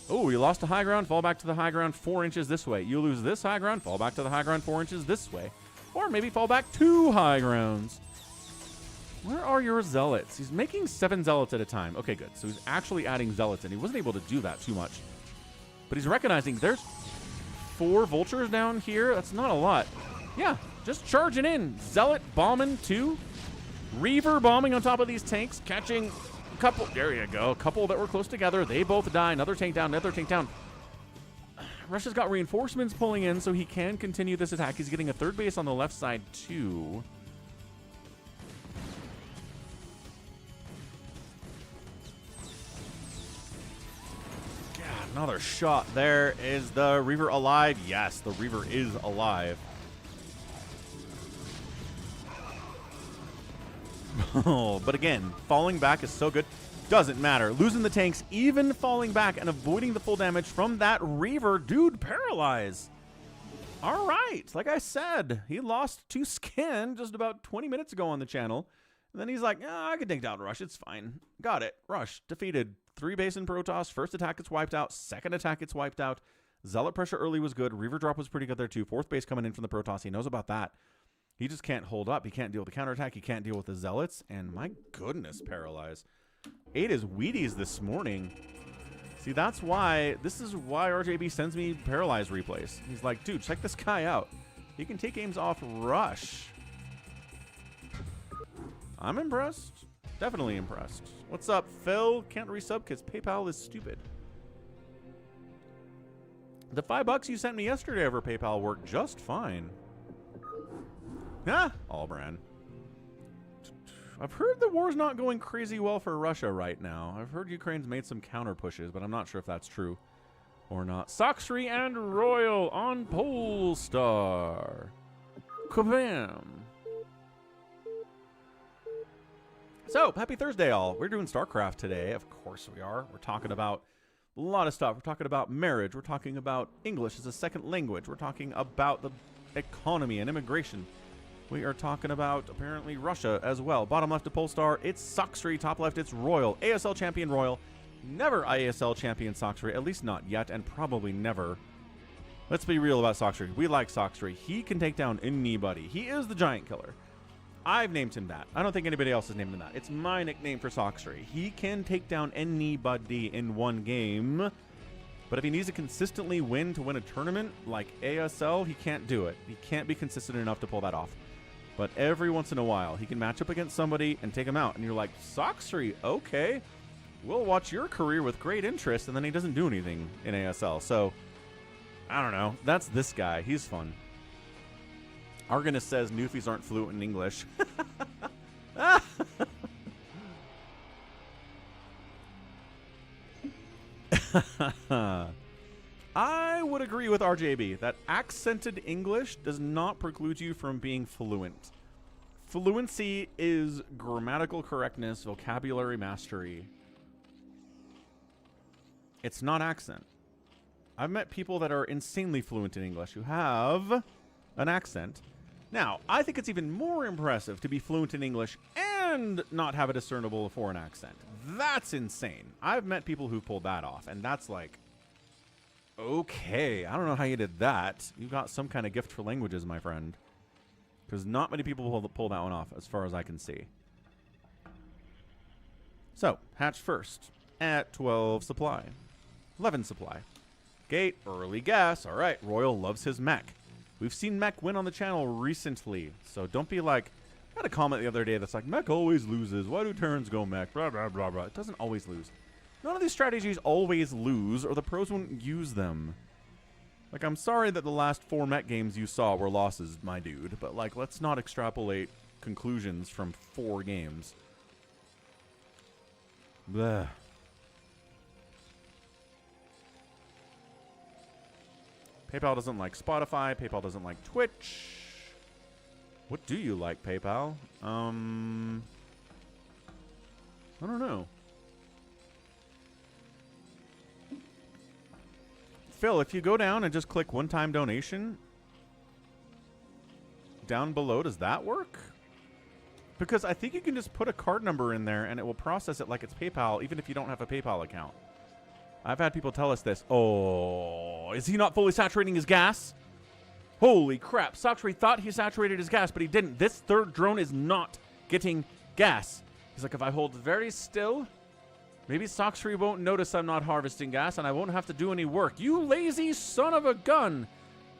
S1: Oh, you lost to high ground, fall back to the high ground 4 inches this way. You lose this high ground, fall back to the high ground 4 inches this way. Or maybe fall back 2 high grounds. Where are your zealots? He's making 7 zealots at a time. Okay, good. So he's actually adding zealots, and he wasn't able to do that too much. But he's recognizing there's 4 vultures down here. That's not a lot. Yeah, just charging in. Zealot bombing 2. Reaver bombing on top of these tanks, catching a couple. There you go. A couple that were close together. They both die. Another tank down, another tank down. Russia's got reinforcements pulling in, so he can continue this attack. He's getting a 3rd base on the left side, too. God, another shot there. Is the Reaver alive? Yes, the Reaver is alive. Oh, but again, falling back is so good. Doesn't matter. Losing the tanks, even falling back and avoiding the full damage from that Reaver. Dude, Paralyze. All right. Like I said, he lost to Skin just about 20 minutes ago on the channel. And then he's like, yeah, I can take down Rush. It's fine. Got it. Rush defeated. 3 base in Protoss. First attack gets wiped out. Second attack gets wiped out. Zealot pressure early was good. Reaver drop was pretty good there too. 4th base coming in from the Protoss. He knows about that. He just can't hold up. He can't deal with the counterattack. He can't deal with the Zealots. And my goodness, Paralyze. 8 is Wheaties this morning. See, that's why, this is why RJB sends me Paralyze replays. He's like, dude, check this guy out. He can take games off Rush. I'm impressed. Definitely impressed. What's up, Phil? Can't resub because PayPal is stupid. The $5 you sent me yesterday over PayPal worked just fine. Ah, all brand. I've heard the war's not going crazy well for Russia right now. I've heard Ukraine's made some counter pushes, but I'm not sure if that's true or not. Sacsri and RoyaL on Polestar. Kabam. So, happy Thursday, all. We're doing StarCraft today. Of course we are. We're talking about a lot of stuff. We're talking about marriage. We're talking about English as a second language. We're talking about the economy and immigration. We are talking about, apparently, Russia as well. Bottom left of Polestar, it's Sacsri. Top left, it's RoyaL. ASL champion RoyaL. Never ISL champion Sacsri, at least not yet, and probably never. Let's be real about Sacsri. We like Sacsri. He can take down anybody. He is the giant killer. I've named him that. I don't think anybody else has named him that. It's my nickname for Sacsri. He can take down anybody in one game. But if he needs to consistently win to win a tournament like ASL, he can't do it. He can't be consistent enough to pull that off. But every once in a while, he can match up against somebody and take him out. And you're like, Sacsri, okay. We'll watch your career with great interest. And then he doesn't do anything in ASL. So, I don't know. That's this guy. He's fun. Argonus says Newfies aren't fluent in English. I would agree with RJB that accented English does not preclude you from being fluent. Fluency is grammatical correctness, vocabulary mastery. It's not accent. I've met people that are insanely fluent in English who have an accent. Now, I think it's even more impressive to be fluent in English and not have a discernible foreign accent. That's insane. I've met people who pulled that off, and that's like, okay, I don't know how you did that. You got some kind of gift for languages, my friend. Because not many people pull that one off, as far as I can see. So, hatch first at 12 supply. 11 supply. Gate, early gas. All right, RoyaL loves his mech. We've seen mech win on the channel recently, so don't be like, I had a comment the other day that's like, mech always loses. Why do turns go mech? Blah, blah, blah, blah. It doesn't always lose. None of these strategies always lose, or the pros wouldn't use them. Like, I'm sorry that the last 4 mech games you saw were losses, my dude, but, like, let's not extrapolate conclusions from 4 games. Blah. PayPal doesn't like Spotify. PayPal doesn't like Twitch. What do you like, PayPal? I don't know. Phil, if you go down and just click one-time donation down below, does that work? Because I think you can just put a card number in there and it will process it like it's PayPal, even if you don't have a PayPal account. I've had people tell us this. Oh, is he not fully saturating his gas? Holy crap. Sacsri thought he saturated his gas, but he didn't. This third drone is not getting gas. He's like, if I hold very still, maybe Sacsri won't notice I'm not harvesting gas and I won't have to do any work. You lazy son of a gun.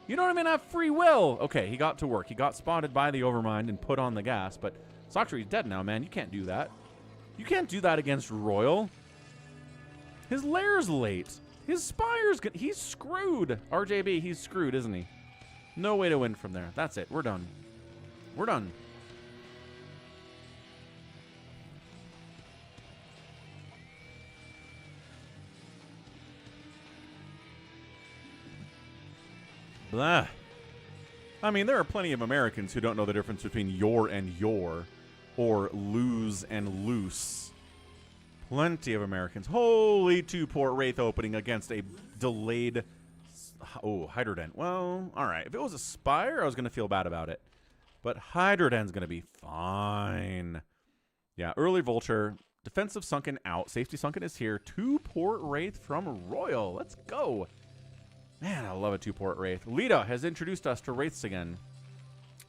S1: You don't even have free will. Okay, he got to work. He got spotted by the Overmind and put on the gas, but Sacsri's dead now, man. You can't do that. You can't do that against RoyaL. His lair's late. His spire's good. He's screwed. RJB, he's screwed, isn't he? No way to win from there. That's it. We're done. We're done. Blah. I mean, there are plenty of Americans who don't know the difference between your and your, or lose and loose. Plenty of Americans. Holy 2-port Wraith opening against a delayed... Oh, Hydrodent. Well, all right. If it was a Spire, I was going to feel bad about it. But Hydrodent's going to be fine. Yeah, early Vulture. Defensive Sunken out. Safety Sunken is here. 2-port Wraith from RoyaL. Let's go. Man, I love a 2-port Wraith. Lita has introduced us to Wraiths again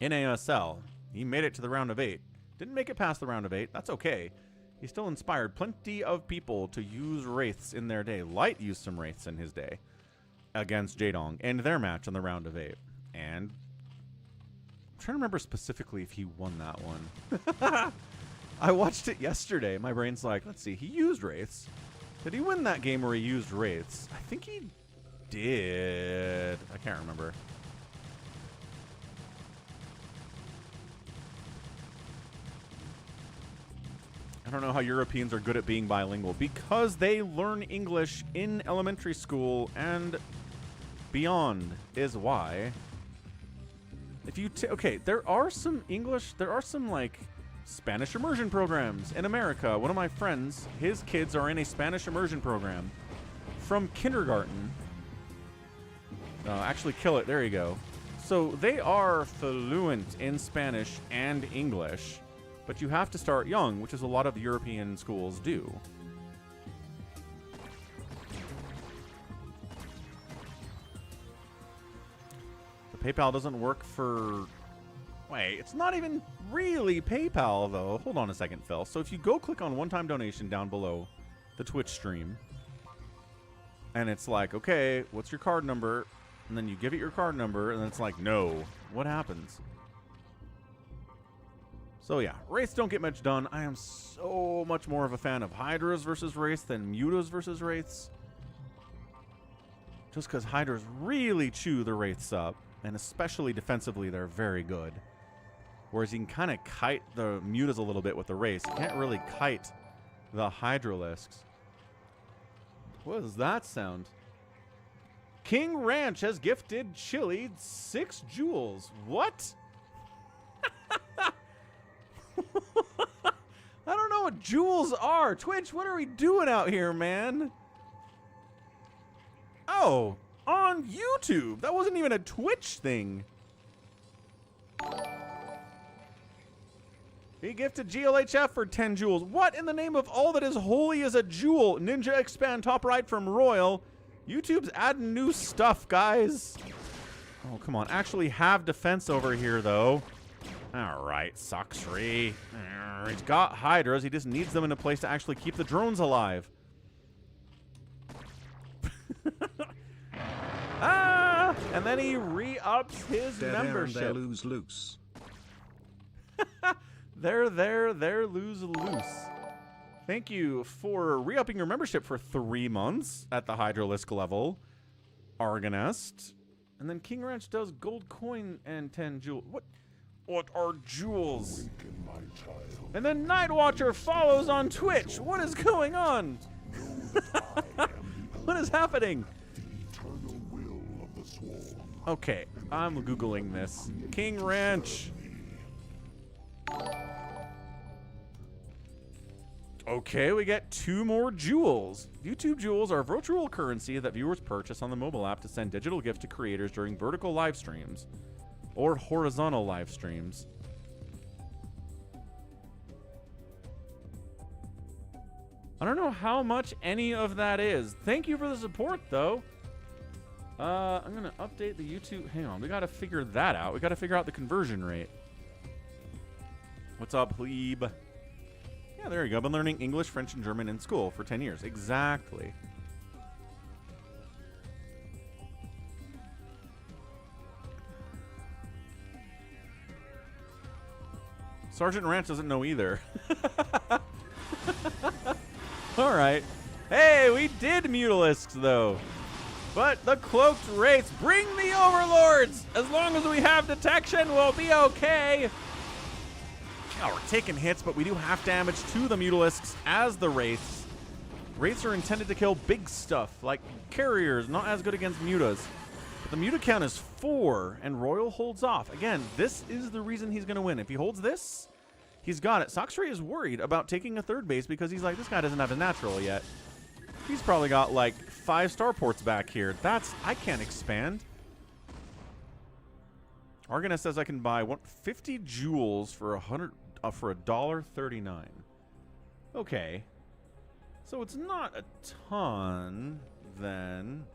S1: in ASL. He made it to the round of 8. Didn't make it past the round of 8. That's okay. He still inspired plenty of people to use Wraiths in their day. Light used some Wraiths in his day against Jaedong and their match in the round of 8. And I'm trying to remember specifically if he won that one. I watched it yesterday. My brain's like, let's see. He used Wraiths. Did he win that game where he used Wraiths? I think he did. I can't remember. I don't know how Europeans are good at being bilingual. Because they learn English in elementary school and beyond is why. If you okay, there are some like Spanish immersion programs in America. One of my friends, his kids are in a Spanish immersion program from kindergarten. Actually kill it. There you go. So they are fluent in Spanish and English. But you have to start young, which is a lot of European schools do. The PayPal doesn't work for... Wait, it's not even really PayPal, though. Hold on a second, Phil. So if you go click on one-time donation down below the Twitch stream, and it's like, okay, what's your card number? And then you give it your card number, and then it's like, no. What happens? So yeah, Wraiths don't get much done. I am so much more of a fan of Hydras versus Wraiths than Mutas versus Wraiths. Just because Hydras really chew the Wraiths up, and especially defensively, they're very good. Whereas you can kind of kite the Mutas a little bit with the Wraiths. You can't really kite the Hydralisks. What does that sound? King Ranch has gifted Chili 6 jewels. What? I don't know what jewels are. Twitch, what are we doing out here, man? Oh, on YouTube. That wasn't even a Twitch thing. He gifted GLHF for 10 jewels. What in the name of all that is holy is a jewel? Ninja Expand top right from RoyaL. YouTube's adding new stuff, guys. Oh, come on. Actually have defense over here, though. All right, Sacsri. He's got Hydras. He just needs them in a place to actually keep the drones alive. And then he re-ups his membership.
S3: There, lose loose.
S1: There, lose loose. Thank you for re-upping your membership for 3 months at the Hydralisk level. Argonest. And then King Ranch does gold coin and 10 jewels. What are jewels? And then Night Watcher follows on Twitch. What is going on? What is happening? Okay, I'm Googling this. King Ranch. Okay, we get 2 more jewels. YouTube jewels are virtual currency that viewers purchase on the mobile app to send digital gifts to creators during vertical live streams or horizontal live streams. I don't know how much any of that is. Thank you for the support, though. I'm going to update the YouTube. Hang on. We got to figure that out. We got to figure out the conversion rate. What's up, plebe? Yeah, there you go. I've been learning English, French, and German in school for 10 years. Exactly. Sergeant Ranch doesn't know either. All right. Hey, we did Mutalisks, though. But the cloaked wraiths bring the overlords. As long as we have detection, we'll be okay. Oh, we're taking hits, but we do half damage to the Mutalisks as the wraiths. Wraiths are intended to kill big stuff, like carriers, not as good against mutas. But the muta count is 4, and RoyaL holds off. Again, this is the reason he's going to win. If he holds this, he's got it. Sacsri is worried about taking a third base because he's like, this guy doesn't have a natural yet. He's probably got like 5 starports back here. I can't expand. Argonest says I can buy 50 jewels for $1.39. Okay. So it's not a ton then.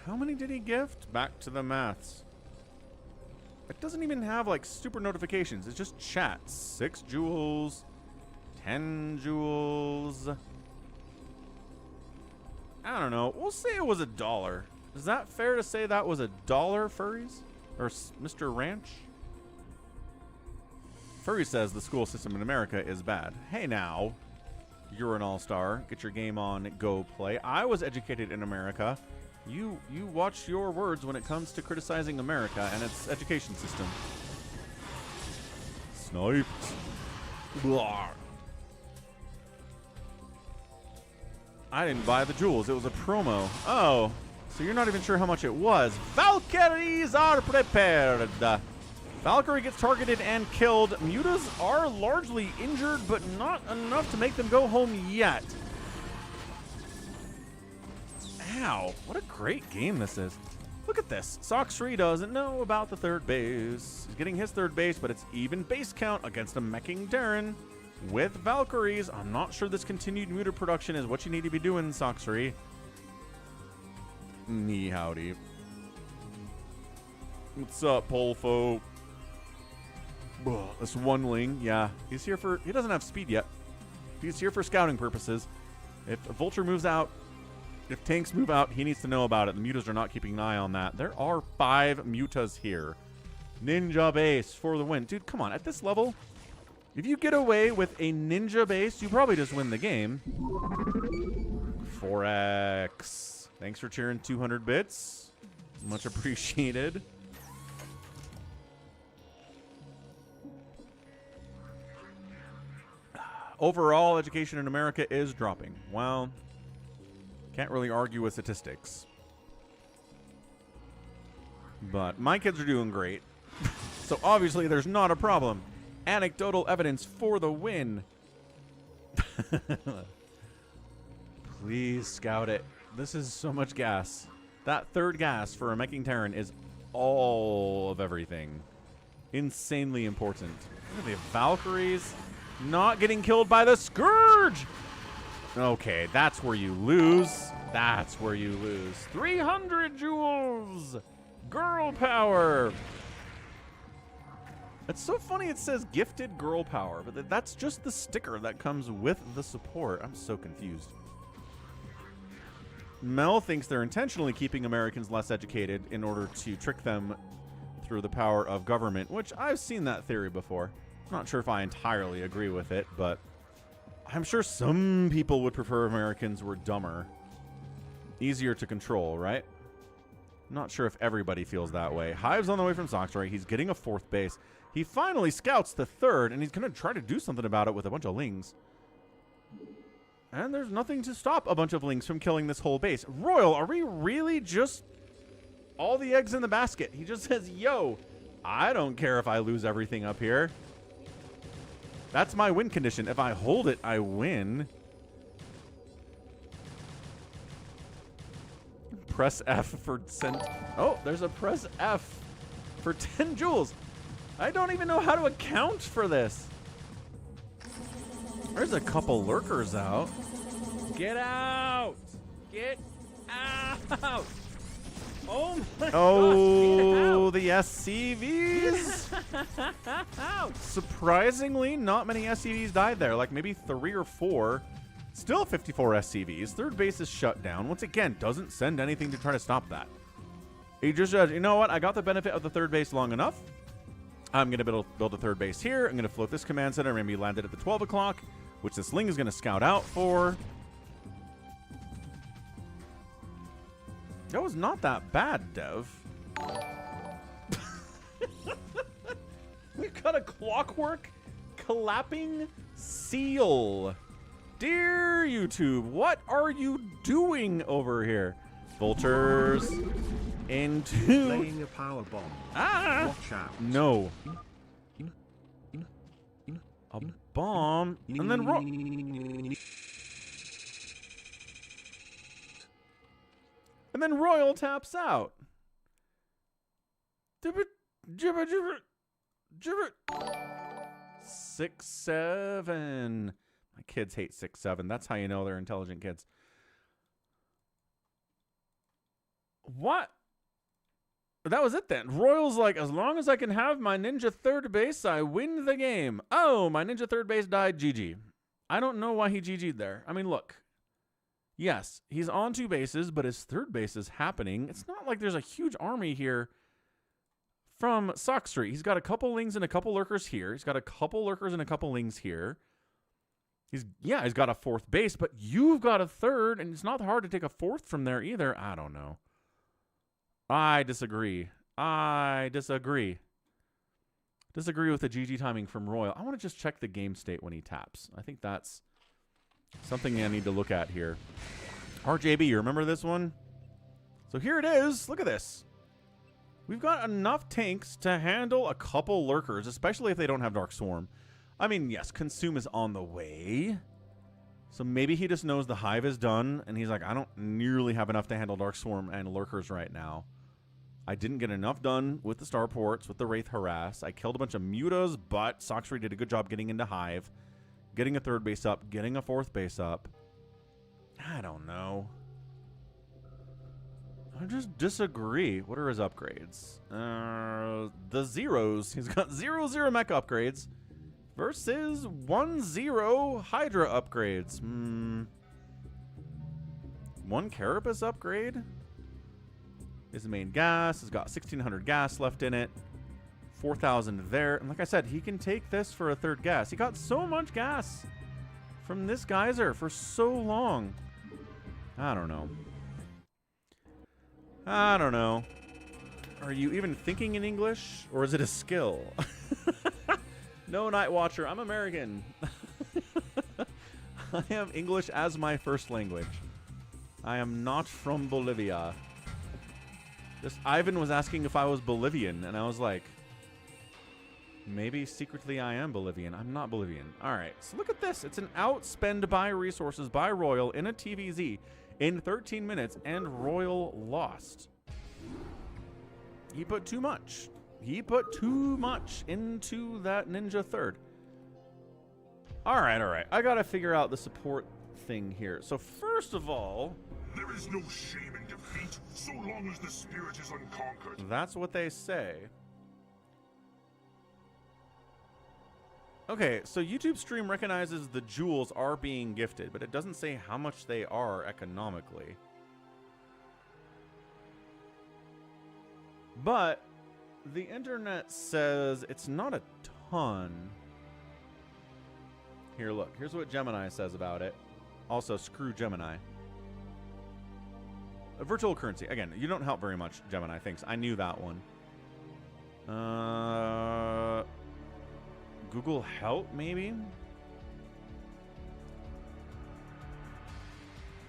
S1: How many did he gift? Back to the maths. It doesn't even have like super notifications. It's just chat. 6 jewels, 10 jewels. I don't know. We'll say it was $1. Is that fair to say that was $1, Furries? Or Mr. Ranch? Furry says the school system in America is bad. Hey now, you're an all-star. Get your game on, go play. I was educated in America. You watch your words when it comes to criticizing America and its education system. Sniped. Blah. I didn't buy the jewels. It was a promo. Oh, so you're not even sure how much it was. Valkyries are prepared. Valkyrie gets targeted and killed. Mutas are largely injured, but not enough to make them go home yet. Ow, what a great game this is. Look at this. Sacsri doesn't know about the third base. He's getting his third base, but it's even base count against a meching Darren with Valkyries. I'm not sure this continued muta production is what you need to be doing, Sacsri. Nee howdy. What's up, Polfo? This oneling, yeah. He's here for, he doesn't have speed yet. He's here for scouting purposes. If a vulture moves out, if tanks move out, he needs to know about it. The mutas are not keeping an eye on that. There are 5 mutas here. Ninja base for the win. Dude, come on. At this level, if you get away with a ninja base, you probably just win the game. 4x. Thanks for cheering 200 bits. Much appreciated. Overall, education in America is dropping. Well, can't really argue with statistics. But my kids are doing great. So obviously there's not a problem. Anecdotal evidence for the win. Please scout it. This is so much gas. That third gas for a Meching Terran is all of everything. Insanely important. Look at the Valkyries not getting killed by the Scourge. Okay, that's where you lose. That's where you lose. 300 joules. Girl power. It's so funny it says gifted girl power, but that's just the sticker that comes with the support. I'm so confused. Mel thinks they're intentionally keeping Americans less educated in order to trick them through the power of government, which I've seen that theory before. I'm not sure if I entirely agree with it, but I'm sure some people would prefer Americans were dumber. Easier to control, right? Not sure if everybody feels that way. Hive's on the way from Sacsri. He's getting a 4th base. He finally scouts the 3rd, and he's going to try to do something about it with a bunch of Lings. And there's nothing to stop a bunch of Lings from killing this whole base. RoyaL, are we really just all the eggs in the basket? He just says, yo, I don't care if I lose everything up here. That's my win condition. If I hold it, I win. Press F for send. Oh, there's a press F for 10 joules. I don't even know how to account for this. There's a couple lurkers out. Get out! Get out! Oh my gosh, the SCVs! Surprisingly, not many SCVs died there. Like maybe 3 or 4. Still 54 SCVs. 3rd base is shut down. Once again, doesn't send anything to try to stop that. He just says, you know what? I got the benefit of the 3rd base long enough. I'm going to build a 3rd base here. I'm going to float this command center. Maybe land it at the 12 o'clock, which this Ling is going to scout out for. That was not that bad, Dev. We've got a Clockwork Clapping Seal. Dear YouTube, what are you doing over here? Vultures into...
S3: Laying a power bomb.
S1: Ah!
S3: Watch out.
S1: No. A bomb. And then And then RoyaL taps out. Jibbit, jibbit, jibbit, jibbit. 6-7. My kids hate 6-7. That's how you know they're intelligent kids. What? That was it then. RoyaL's like, as long as I can have my ninja 3rd base, I win the game. Oh, my ninja 3rd base died. GG. I don't know why he GG'd there. I mean, look. Yes, he's on 2 bases, but his 3rd base is happening. It's not like there's a huge army here from Sacsri. He's got a couple Lings and a couple lurkers here. He's got a couple lurkers and a couple Lings here. He's got a 4th base, but you've got a 3rd, and it's not hard to take a 4th from there either. I don't know. I disagree. Disagree with the GG timing from RoyaL. I want to just check the game state when he taps. I think that's something I need to look at here. RJB, you remember this one? So here it is. Look at this. We've got enough tanks to handle a couple lurkers, especially if they don't have Dark Swarm. I mean, yes, Consume is on the way. So maybe he just knows the Hive is done, and he's like, I don't nearly have enough to handle Dark Swarm and lurkers right now. I didn't get enough done with the Starports, with the Wraith Harass. I killed a bunch of Mutas, but Sacsri did a good job getting into Hive, getting a 3rd base up, getting a 4th base up. I don't know. I just disagree. What are his upgrades? The zeros. He's got 0 mech upgrades versus 1 Hydra upgrades. 1 Carapace upgrade. His main gas has got 1,600 gas left in it. 4,000 there. And like I said, he can take this for a 3rd gas. He got so much gas from this geyser for so long. I don't know. I don't know. Are you even thinking in English? Or is it a skill? No, Night Watcher. I'm American. I have English as my first language. I am not from Bolivia. Just Ivan was asking if I was Bolivian, and I was like, maybe secretly I am Bolivian. I'm not Bolivian. All right, so look at this. It's an outspend by resources by RoyaL in a TVZ in 13 minutes, and RoyaL lost. He put too much. He put too much into that ninja third. All right. I got to figure out the support thing here. So first of all,
S5: there is no shame in defeat so long as the spirit is unconquered.
S1: That's what they say. Okay, so YouTube stream recognizes the jewels are being gifted, but it doesn't say how much they are economically. But the internet says it's not a ton. Here, look. Here's what Gemini says about it. Also, screw Gemini. A virtual currency. Again, you don't help very much, Gemini. Thanks. I knew that one. Google Help, maybe?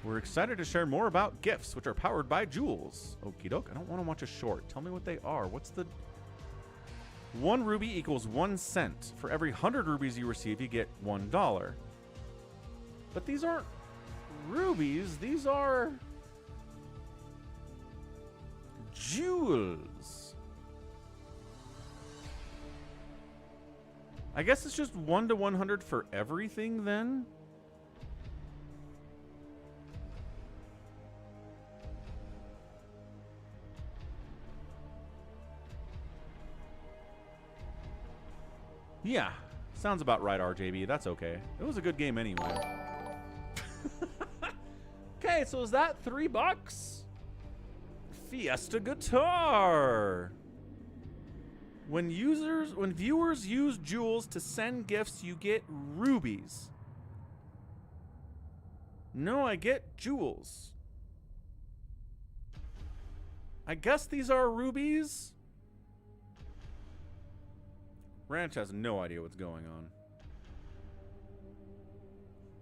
S1: We're excited to share more about gifts, which are powered by jewels. Okie doke. I don't want to watch a short. Tell me what they are. What's the... 1 ruby equals 1 cent. For every 100 rubies you receive, you get $1. But these aren't rubies. These are... jewels. I guess it's just 1 to 100 for everything then? Yeah, sounds about right, RJB. That's okay. It was a good game anyway. Okay, so is that $3? Fiesta guitar. When viewers use jewels to send gifts, you get rubies. No, I get jewels. I guess these are rubies. Ranch has no idea what's going on.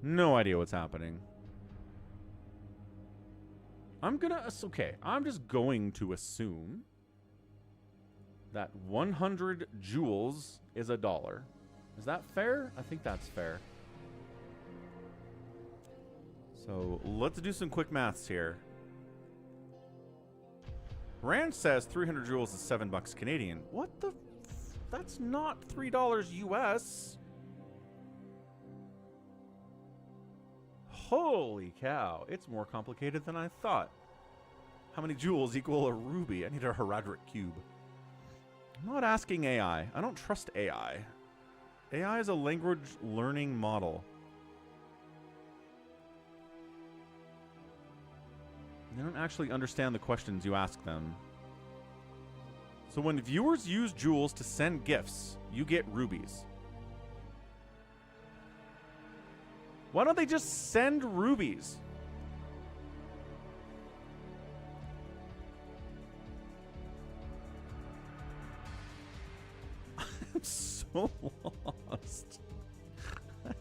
S1: No idea what's happening. Okay, I'm just going to assume that 100 jewels is $1. Is that fair? I think that's fair. So let's do some quick maths here. Ranch says 300 jewels is $7 Canadian. What the? That's not $3 US. Holy cow. It's more complicated than I thought. How many jewels equal a ruby? I need a Heradric cube. I'm not asking AI. I don't trust AI. AI is a language learning model. They don't actually understand the questions you ask them. So when viewers use jewels to send gifts, you get rubies. Why don't they just send rubies? I'm so lost.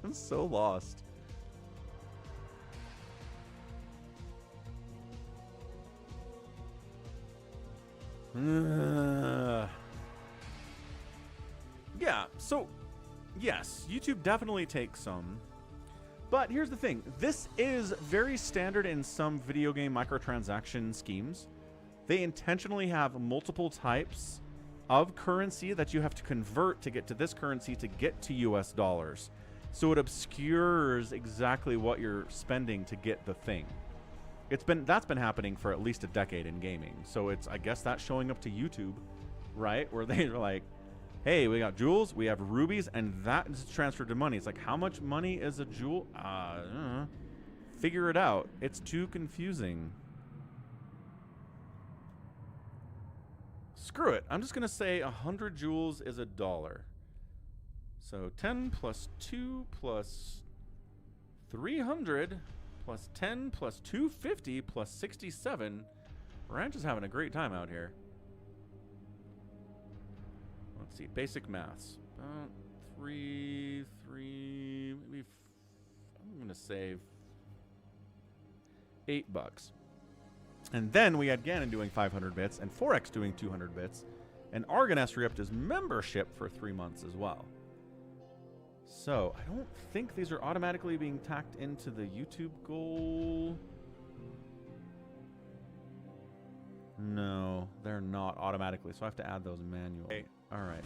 S1: I'm so lost. Yeah, so yes, YouTube definitely takes some. But here's the thing. This is very standard in some video game microtransaction schemes. They intentionally have multiple types of currency that you have to convert to get to this currency to get to US dollars. So it obscures exactly what you're spending to get the thing. That's been happening for at least a decade in gaming. So I guess that's showing up to YouTube, right? Where they're like, hey, we got jewels, we have rubies, and that is transferred to money. It's like, how much money is a jewel? I don't know. Figure it out. It's too confusing. Screw it. I'm just going to say 100 jewels is $1. So 10 plus 2 plus 300 plus 10 plus 250 plus 67. Ranch is having a great time out here. Let's see. Basic maths. Maybe I'm going to save $8. And then we had Ganon doing 500 bits and 4X doing 200 bits. And Argoness re-upped his membership for 3 months as well. So I don't think these are automatically being tacked into the YouTube goal. No, they're not automatically, so I have to add those manually. Okay, all right.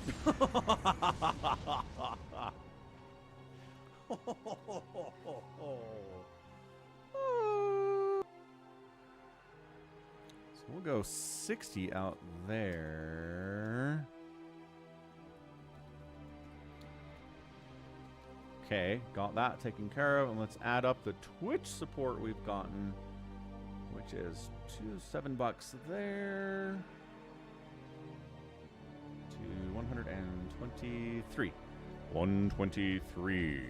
S1: So we'll go 60 out there. Okay, got that taken care of, and let's add up the Twitch support we've gotten, which is $7 there to 123. 123.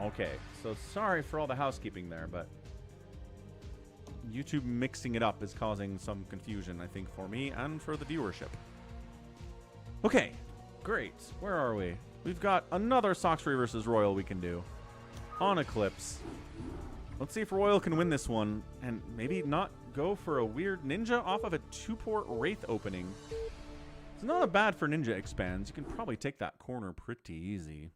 S1: Okay, so sorry for all the housekeeping there, but YouTube mixing it up is causing some confusion, I think, for me and for the viewership. Okay, great. Where are we? We've got another Sacsri versus RoyaL we can do on Eclipse. Let's see if RoyaL can win this one and maybe not go for a weird ninja off of a 2-port Wraith opening. It's not a bad for ninja expands. You can probably take that corner pretty easy.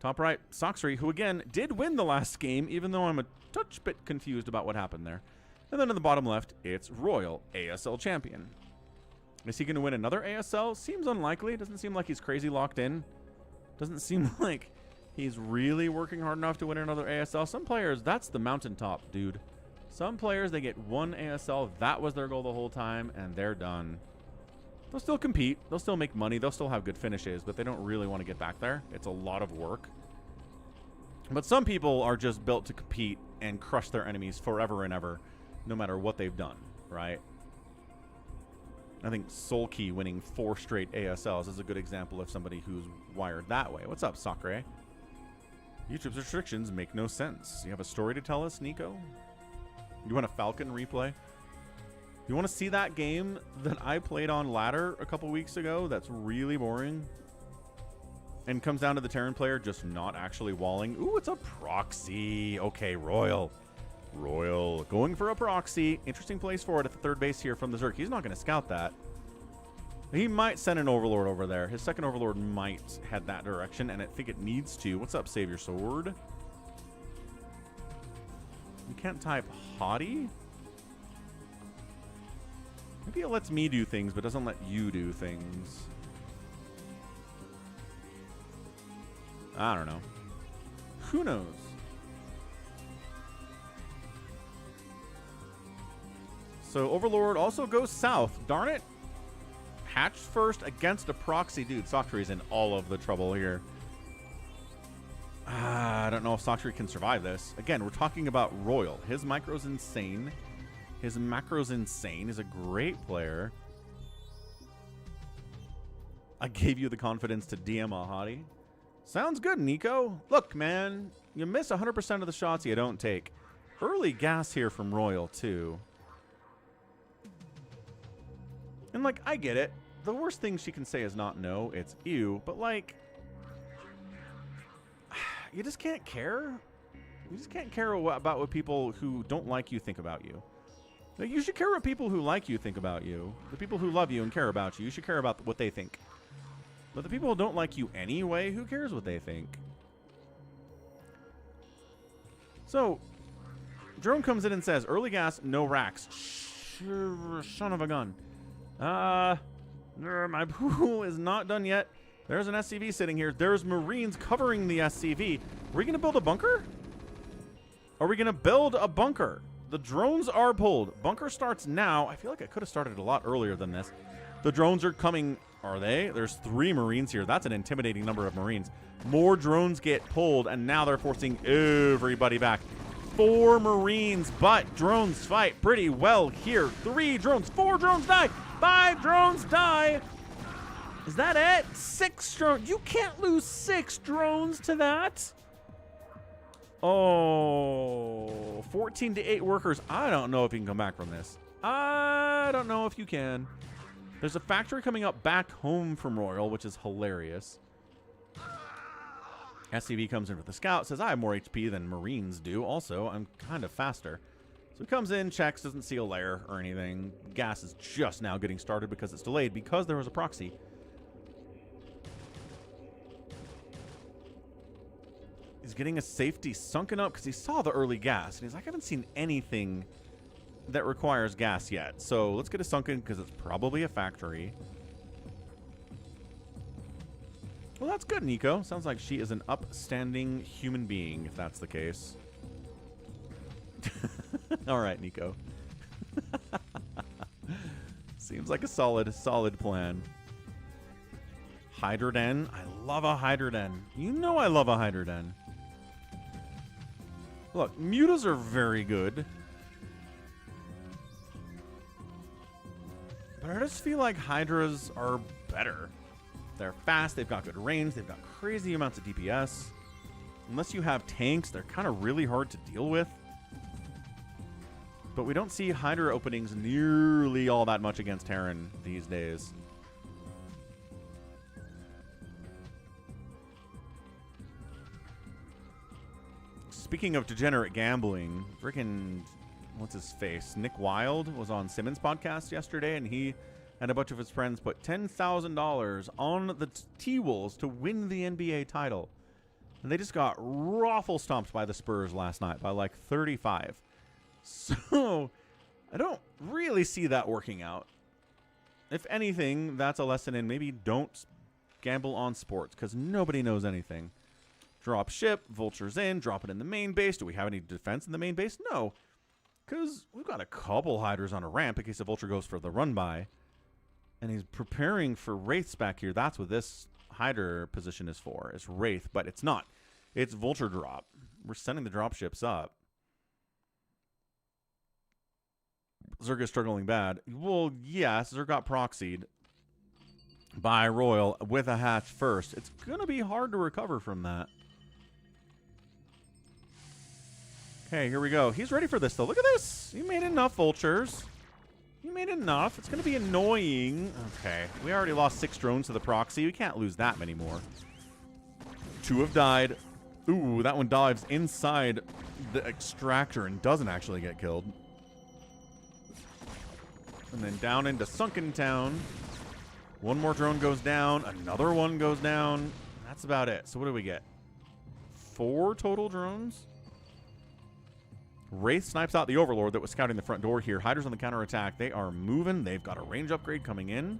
S1: Top right, Sacsri, who again did win the last game, even though I'm a touch bit confused about what happened there. And then in the bottom left, it's RoyaL, ASL champion. Is he going to win another ASL? Seems unlikely. Doesn't seem like he's crazy locked in. Doesn't seem like he's really working hard enough to win another ASL. Some players, that's the mountaintop, dude. Some players, they get one ASL. That was their goal the whole time, and they're done. They'll still compete. They'll still make money. They'll still have good finishes, but they don't really want to get back there. It's a lot of work. But some people are just built to compete and crush their enemies forever and ever, no matter what they've done, right? I think Soulkey winning 4 straight ASLs is a good example of somebody who's wired that way. What's up, Sacsri? YouTube's restrictions make no sense. You have a story to tell us, Nico? You want a Falcon replay? You want to see that game that I played on ladder a couple weeks ago that's really boring? And comes down to the Terran player just not actually walling. Ooh, it's a proxy. Okay, RoyaL. RoyaL going for a proxy. Interesting place for it at the third base here from the Zerg. He's not going to scout that. He might send an Overlord over there. His second Overlord might head that direction, and I think it needs to. What's up, Savior Sword? You can't type haughty? Maybe it lets me do things, but doesn't let you do things. I don't know. Who knows? So Overlord also goes south. Darn it. Hatched first against a proxy. Dude, Sacsri's in all of the trouble here. I don't know if Sacsri can survive this. Again, we're talking about RoyaL. His micro's insane. His macro's insane. He's a great player. I gave you the confidence to DM a hottie. Sounds good, Nico. Look, man, you miss 100% of the shots you don't take. Early gas here from RoyaL, too. And, like, I get it. The worst thing she can say is not no. It's ew. But, like, you just can't care. You just can't care about what people who don't like you think about you. Like, you should care what people who like you think about you. The people who love you and care about you, you should care about what they think. But the people who don't like you anyway, who cares what they think? So, Drone comes in and says, early gas, no racks. Son of a gun. My pool is not done yet. There's an SCV sitting here. There's Marines covering the SCV. Are we going to build a bunker? Are we going to build a bunker? The drones are pulled. Bunker starts now. I feel like I could have started a lot earlier than this. The drones are coming. Are they? There's 3 Marines here. That's an intimidating number of Marines. More drones get pulled, and now they're forcing everybody back. 4 Marines, but drones fight pretty well here. 3 drones, 4 drones die, 5 drones die. Is that it? 6 drones. You can't lose 6 drones to that. Oh, 14 to 8 workers. I don't know if you can come back from this. I don't know if you can. There's a factory coming up back home from RoyaL, which is hilarious. SCV comes in with the scout, says, I have more HP than Marines do. Also, I'm kind of faster. So he comes in, checks, doesn't see a lair or anything. Gas is just now getting started because it's delayed because there was a proxy. He's getting a safety sunken up because he saw the early gas. And he's like, I haven't seen anything that requires gas yet. So let's get a sunken because it's probably a factory. Well, that's good, Nico. Sounds like she is an upstanding human being, if that's the case. All right, Nico. Seems like a solid plan. Hydroden. I love a Hydroden. You know I love a Hydroden. Look, mutas are very good. But I just feel like Hydras are better. They're fast, they've got good range, they've got crazy amounts of DPS. Unless you have tanks, they're kind of really hard to deal with. But we don't see Hydra openings nearly all that much against Terran these days. Speaking of degenerate gambling, freaking, what's his face? Nick Wilde was on Simmons' podcast yesterday, and he and a bunch of his friends put $10,000 on the T-Wolves to win the NBA title. And they just got raffle stomped by the Spurs last night by like 35. So I don't really see that working out. If anything, that's a lesson in maybe don't gamble on sports because nobody knows anything. Drop ship, vultures in, drop it in the main base. Do we have any defense in the main base? No. Because we've got a couple hydras on a ramp in case a vulture goes for the run by. And he's preparing for wraiths back here. That's what this hydra position is for. It's wraith, but it's not. It's vulture drop. We're sending the drop ships up. Zerg is struggling bad. Well, yes, Zerg got proxied by RoyaL with a hatch first. It's going to be hard to recover from that. Okay, here we go. He's ready for this, though. Look at this. He made enough vultures. He made enough. It's going to be annoying. Okay, we already lost 6 drones to the proxy. We can't lose that many more. 2 have died. Ooh, that one dives inside the extractor and doesn't actually get killed. And then down into Sunken Town. 1 more drone goes down. Another one goes down. That's about it. So what do we get? 4 total drones? Wraith snipes out the Overlord that was scouting the front door here. Hydras on the counterattack. They are moving. They've got a range upgrade coming in.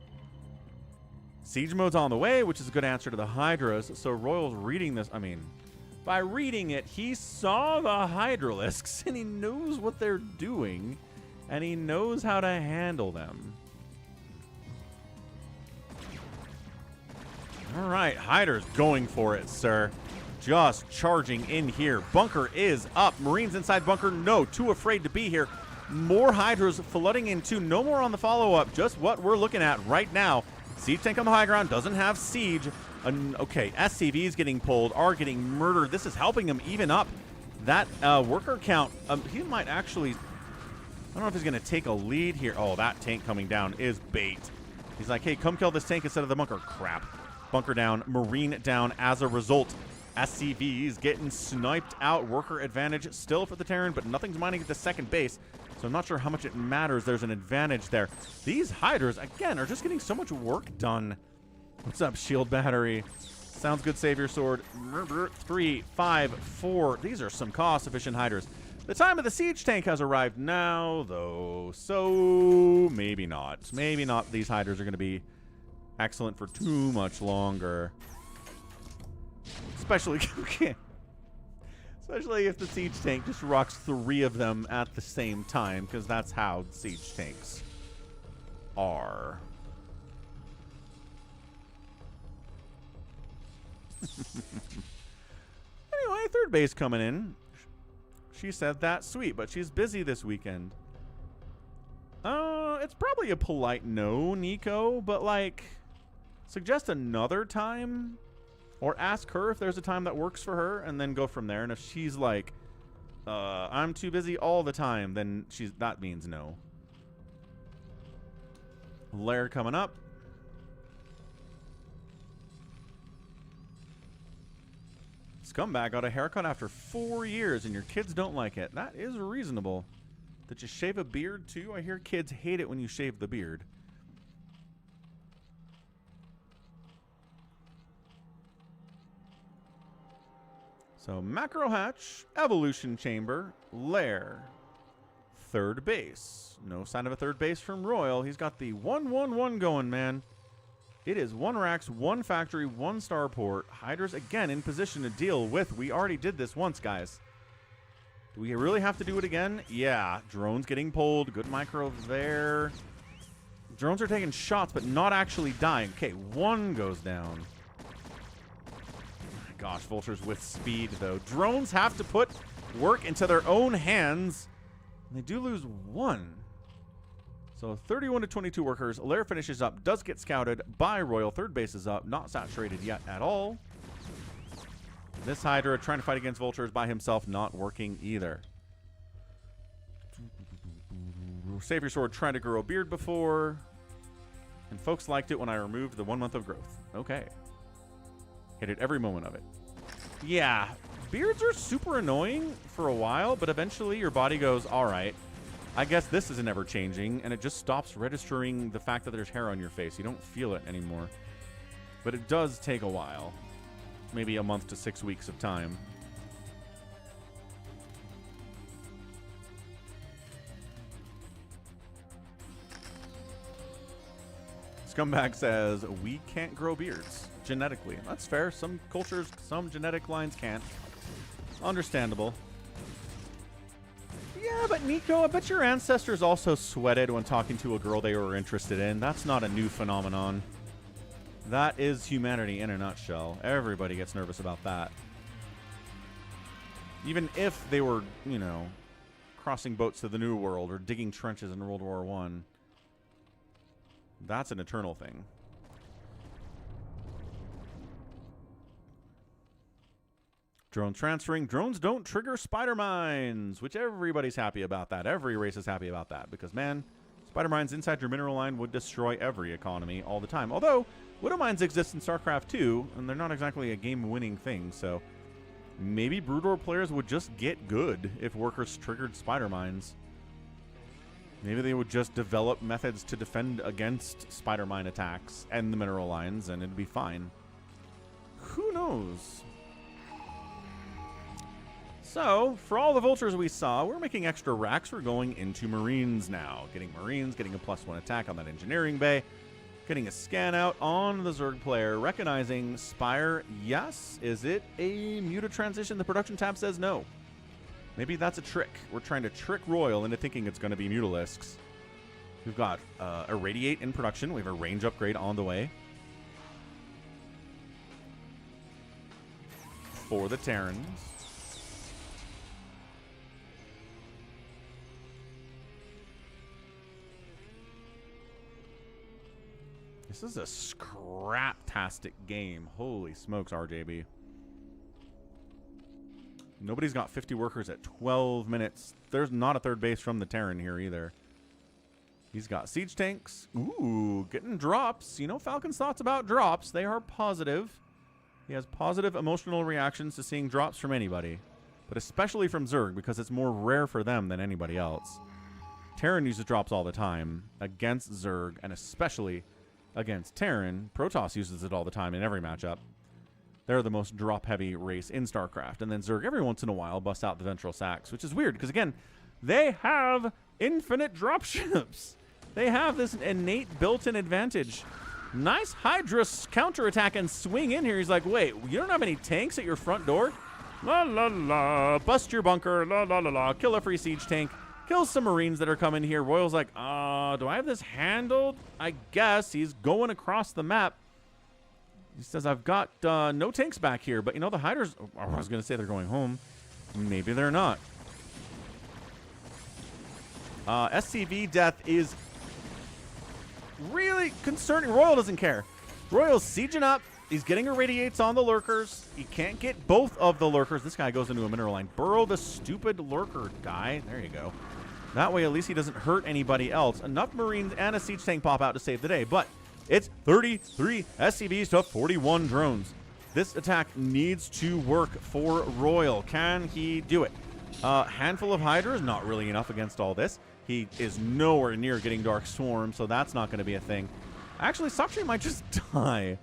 S1: Siege mode's on the way, which is a good answer to the Hydras. So RoyaL's reading this. I mean, by reading it, he saw the Hydralisks, and he knows what they're doing, and he knows how to handle them. All right, Hydra's going for it, sir. Just charging in here. Bunker is up. Marines inside bunker. No, too afraid to be here. More Hydras flooding in too. No more on the follow-up. Just what we're looking at right now. Siege tank on the high ground. Doesn't have siege. Okay, SCVs getting pulled. Are getting murdered. This is helping him even up that worker count. He might actually... I don't know if he's going to take a lead here. Oh, that tank coming down is bait. He's like, hey, come kill this tank instead of the bunker. Crap. Bunker down. Marine down as a result. SCVs getting sniped out. Worker advantage still for the Terran, but nothing's mining at the second base, so I'm not sure how much it matters. There's an advantage there. These Hydras, again, are just getting so much work done. What's up, shield battery? Sounds good, Savior Sword. 3, 5, 4. These are some cost-efficient Hydras. The time of the siege tank has arrived now, though, so maybe not. Maybe not. These Hydras are going to be excellent for too much longer. Especially if the siege tank just rocks 3 of them at the same time, because that's how siege tanks are. Anyway, third base coming in. She said that's sweet, but she's busy this weekend. It's probably a polite no, Nico, but like, suggest another time. Or ask her if there's a time that works for her, and then go from there. And if she's like, I'm too busy all the time, then that means no. Lair coming up. Scumbag got a haircut after 4 years, and your kids don't like it. That is reasonable. Did you shave a beard too? I hear kids hate it when you shave the beard. So, Macro Hatch, Evolution Chamber, Lair, third base. No sign of a third base from RoyaL. He's got the 1-1-1 going, man. It is 1 Rax, 1 Factory, 1 Starport. Hydra's again in position to deal with. We already did this once, guys. Do we really have to do it again? Yeah. Drones getting pulled. Good micro there. Drones are taking shots, but not actually dying. Okay, 1 goes down. Gosh, Vultures with speed, though. Drones have to put work into their own hands. And they do lose 1. So 31 to 22 workers. Lair finishes up. Does get scouted by RoyaL. Third base is up. Not saturated yet at all. This Hydra trying to fight against Vultures by himself. Not working either. Save your sword trying to grow a beard before. And folks liked it when I removed the 1 month of growth. Okay. Hated every moment of it. Yeah, beards are super annoying for a while, but eventually your body goes, all right, I guess this isn't ever changing, and it just stops registering the fact that there's hair on your face. You don't feel it anymore. But it does take a while. Maybe a month to 6 weeks of time. Scumbag says, we can't grow beards genetically. That's fair. Some cultures, some genetic lines can't. Understandable. Yeah, but Nico, I bet your ancestors also sweated when talking to a girl they were interested in. That's not a new phenomenon. That is humanity in a nutshell. Everybody gets nervous about that. Even if they were, you know, crossing boats to the New World or digging trenches in World War I. That's an eternal thing. Drone transferring. Drones don't trigger spider mines, which everybody's happy about that. Every race is happy about that because, man, spider mines inside your mineral line would destroy every economy all the time. Although, widow mines exist in StarCraft 2, and they're not exactly a game-winning thing, so maybe Broodor players would just get good if workers triggered spider mines. Maybe they would just develop methods to defend against spider mine attacks and the mineral lines, and it'd be fine. Who knows? So, for all the Vultures we saw, we're making extra racks. We're going into Marines now. Getting Marines, getting a +1 attack on that engineering bay. Getting a scan out on the Zerg player. Recognizing Spire, yes. Is it a muta transition? The production tab says no. Maybe that's a trick. We're trying to trick RoyaL into thinking it's going to be Mutalisks. We've got Irradiate in production. We have a range upgrade on the way. For the Terrans. This is a scrap-tastic game. Holy smokes, RJB. Nobody's got 50 workers at 12 minutes. There's not a third base from the Terran here either. He's got siege tanks. Ooh, getting drops. You know Falcon's thoughts about drops. They are positive. He has positive emotional reactions to seeing drops from anybody. But especially from Zerg because it's more rare for them than anybody else. Terran uses drops all the time against Zerg and especially against Terran. Protoss uses it all the time in every matchup. They're the most drop-heavy race in StarCraft. And then Zerg every once in a while busts out the Ventral Sacs, which is weird because, again, they have infinite dropships. They have this innate built-in advantage. Nice Hydra counterattack and swing in here. He's like, wait, you don't have any tanks at your front door? La, la, la. Bust your bunker. La, la, la, la. Kill a free siege tank. Kill some Marines that are coming here. RoyaL's like, do I have this handled? I guess. He's going across the map. He says, I've got no tanks back here. But, you know, the Hydras, I was going to say they're going home. Maybe they're not. SCV death is really concerning. RoyaL doesn't care. RoyaL's sieging up. He's getting irradiates on the lurkers. He can't get both of the lurkers. This guy goes into a mineral line. Burrow the stupid lurker guy. There you go. That way, at least he doesn't hurt anybody else. Enough Marines and a siege tank pop out to save the day. But it's 33 SCVs to 41 drones. This attack needs to work for RoyaL. Can he do it? Handful of Hydras, not really enough against all this. He is nowhere near getting Dark Swarm, so that's not going to be a thing. Actually, Sacsri might just die.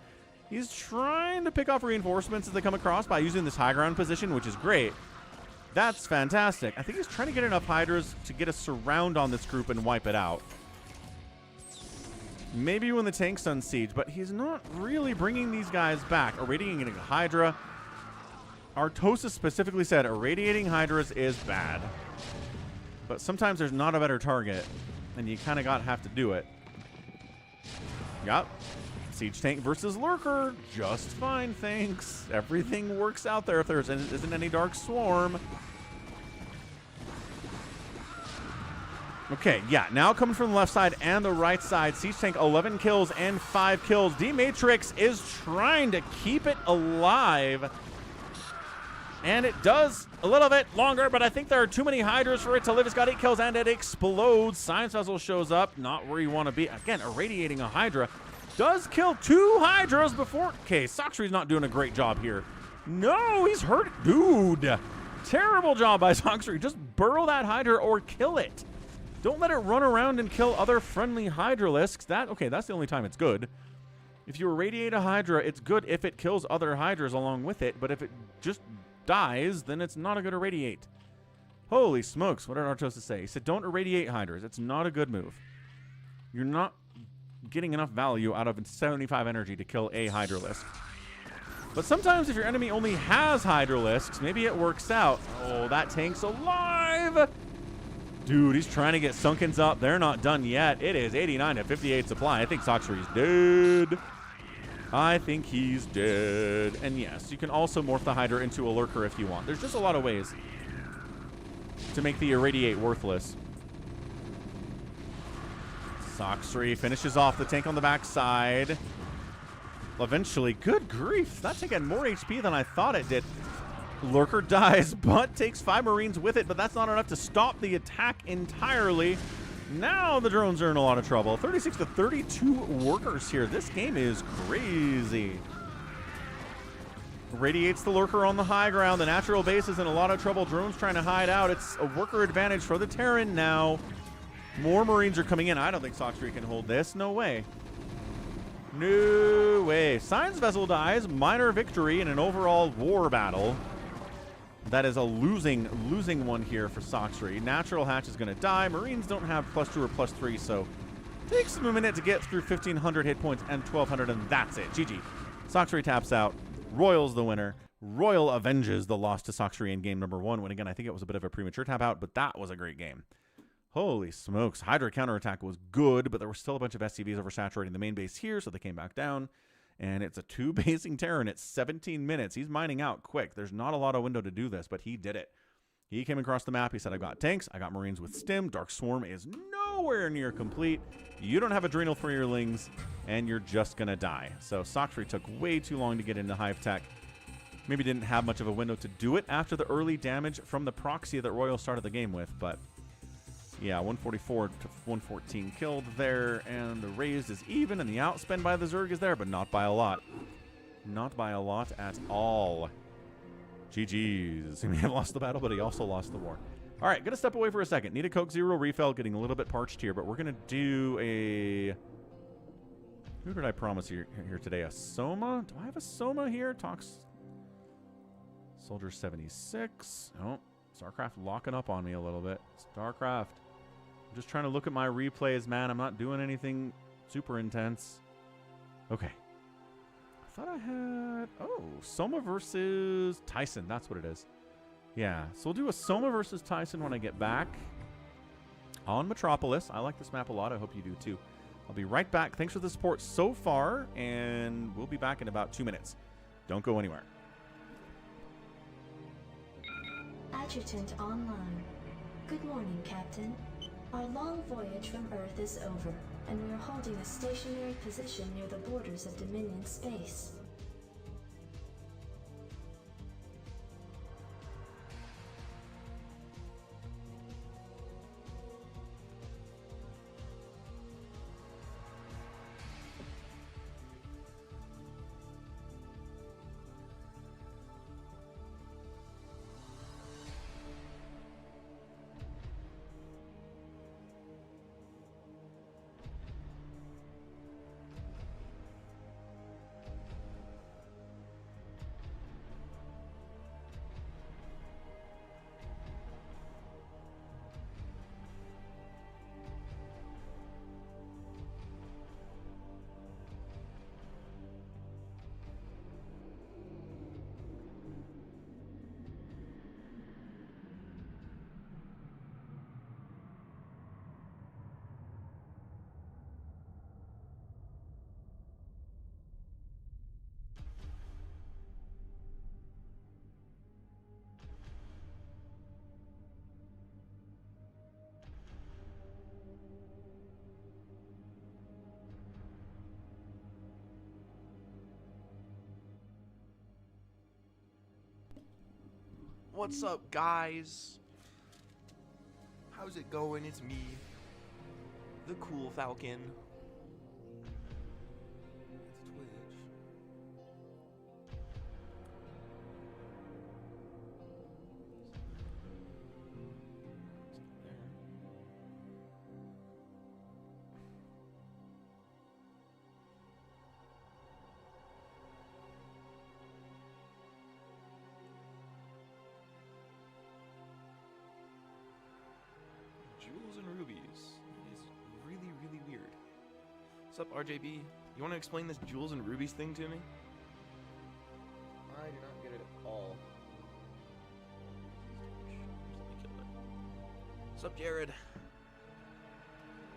S1: He's trying to pick off reinforcements as they come across by using this high ground position, which is great. That's fantastic. I think he's trying to get enough Hydras to get a surround on this group and wipe it out. Maybe when the tank's on siege, but he's not really bringing these guys back. Irradiating a Hydra. Artosis specifically said irradiating Hydras is bad. But sometimes there's not a better target, and you kind of have to do it. Yep. Siege tank versus lurker. Just fine, thanks. Everything works out there if there isn't any dark swarm. Okay, yeah, now coming from the left side and the right side. Siege tank 11 kills and 5 kills. D-Matrix is trying to keep it alive. And it does a little bit longer, but I think there are too many Hydras for it to live. It's got 8 kills and it explodes. Science Vessel shows up, not where you want to be. Again, irradiating a Hydra. Does kill 2 Hydras before... Okay, Sacsri's not doing a great job here. No, he's hurt. Dude, terrible job by Sacsri. Just burrow that Hydra or kill it. Don't let it run around and kill other friendly Hydralisks. Okay, that's the only time it's good. If you irradiate a Hydra, it's good if it kills other Hydras along with it, but if it just dies, then it's not a good irradiate. Holy smokes, what did Artosis say? He said, don't irradiate Hydras. It's not a good move. You're not getting enough value out of 75 energy to kill a Hydralisk. But sometimes if your enemy only has Hydralisks, maybe it works out. Oh, that tank's alive! Dude, he's trying to get Sunkens up. They're not done yet. It is 89 to 58 supply. I think Sacsri's dead. I think he's dead. And yes, you can also morph the Hydra into a lurker if you want. There's just a lot of ways to make the irradiate worthless. Sacsri finishes off the tank on the backside. Eventually, good grief. That tank had more HP than I thought it did. Lurker dies, but takes 5 Marines with it, but that's not enough to stop the attack entirely. Now the drones are in a lot of trouble. 36 to 32 workers here. This game is crazy. Radiates the lurker on the high ground. The natural base is in a lot of trouble. Drones trying to hide out. It's a worker advantage for the Terran now. More Marines are coming in. I don't think Sacsri can hold this. No way. No way. Science Vessel dies. Minor victory in an overall war battle. That is a losing one here for Sacsri. Natural Hatch is going to die. Marines don't have +2 or +3, so takes them a minute to get through 1,500 hit points and 1,200, and that's it. GG. Sacsri taps out. RoyaL's the winner. RoyaL avenges the loss to Sacsri in game number 1, when again, I think it was a bit of a premature tap out, but that was a great game. Holy smokes. Hydra counterattack was good, but there were still a bunch of SCVs oversaturating the main base here, so they came back down. And it's a 2-basing Terran. It's 17 minutes. He's mining out quick. There's not a lot of window to do this, but he did it. He came across the map. He said, I've got tanks. I got Marines with stim. Dark Swarm is nowhere near complete. You don't have Adrenal for your Lings, and you're just going to die. So Sacsri took way too long to get into Hive Tech. Maybe didn't have much of a window to do it after the early damage from the proxy that RoyaL started the game with, but... yeah, 144 to 114 killed there, and the raised is even, and the outspend by the Zerg is there, but not by a lot. Not by a lot at all. GG's. He may have lost the battle, but he also lost the war. All right, gonna step away for a second. Need a Coke Zero refill, getting a little bit parched here, but we're gonna do a... who did I promise here today? A Soma? Do I have a Soma here? Talks... Soldier 76. Oh, StarCraft locking up on me a little bit. StarCraft. I'm just trying to look at my replays, man. I'm not doing anything super intense. Okay. I thought I had... oh, Soma versus Tyson. That's what it is. Yeah, so we'll do a Soma versus Tyson when I get back on Metropolis. I like this map a lot. I hope you do too. I'll be right back. Thanks for the support so far, and we'll be back in about 2 minutes. Don't go anywhere.
S6: Adjutant online. Good morning, Captain. Our long voyage from Earth is over, and we are holding a stationary position near the borders of Dominion space.
S4: What's up, guys? How's it going? It's me, the cool Falcon. It's Twitch. Jewels and rubies. It is really, really weird. What's up, RJB? You want to explain this jewels and rubies thing to me? I do not get it at all. What's up, Jared? What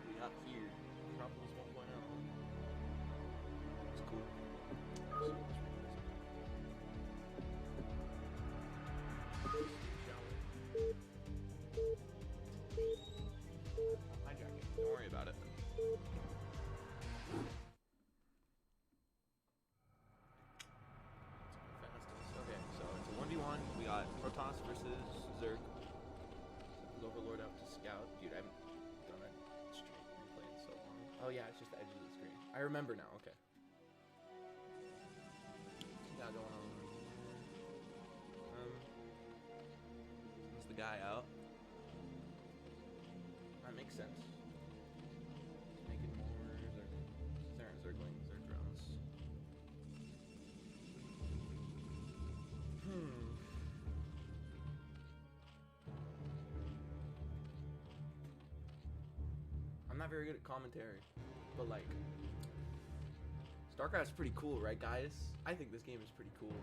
S4: we got here? Metropolis 1.0. It's cool. Hijack it. Don't worry about it. Okay, so it's a 1v1. We got Protoss versus Zerg. Overlord out to scout. Dude, I haven't done that stream replay in so long. Oh yeah, it's just the edge of the screen. I remember now, okay. What's we got going on? Is the guy out? That makes sense. Making more Zerglings. There aren't Zerglings, they're drones. I'm not very good at commentary, but like, StarCraft's pretty cool, right, guys? I think this game is pretty cool.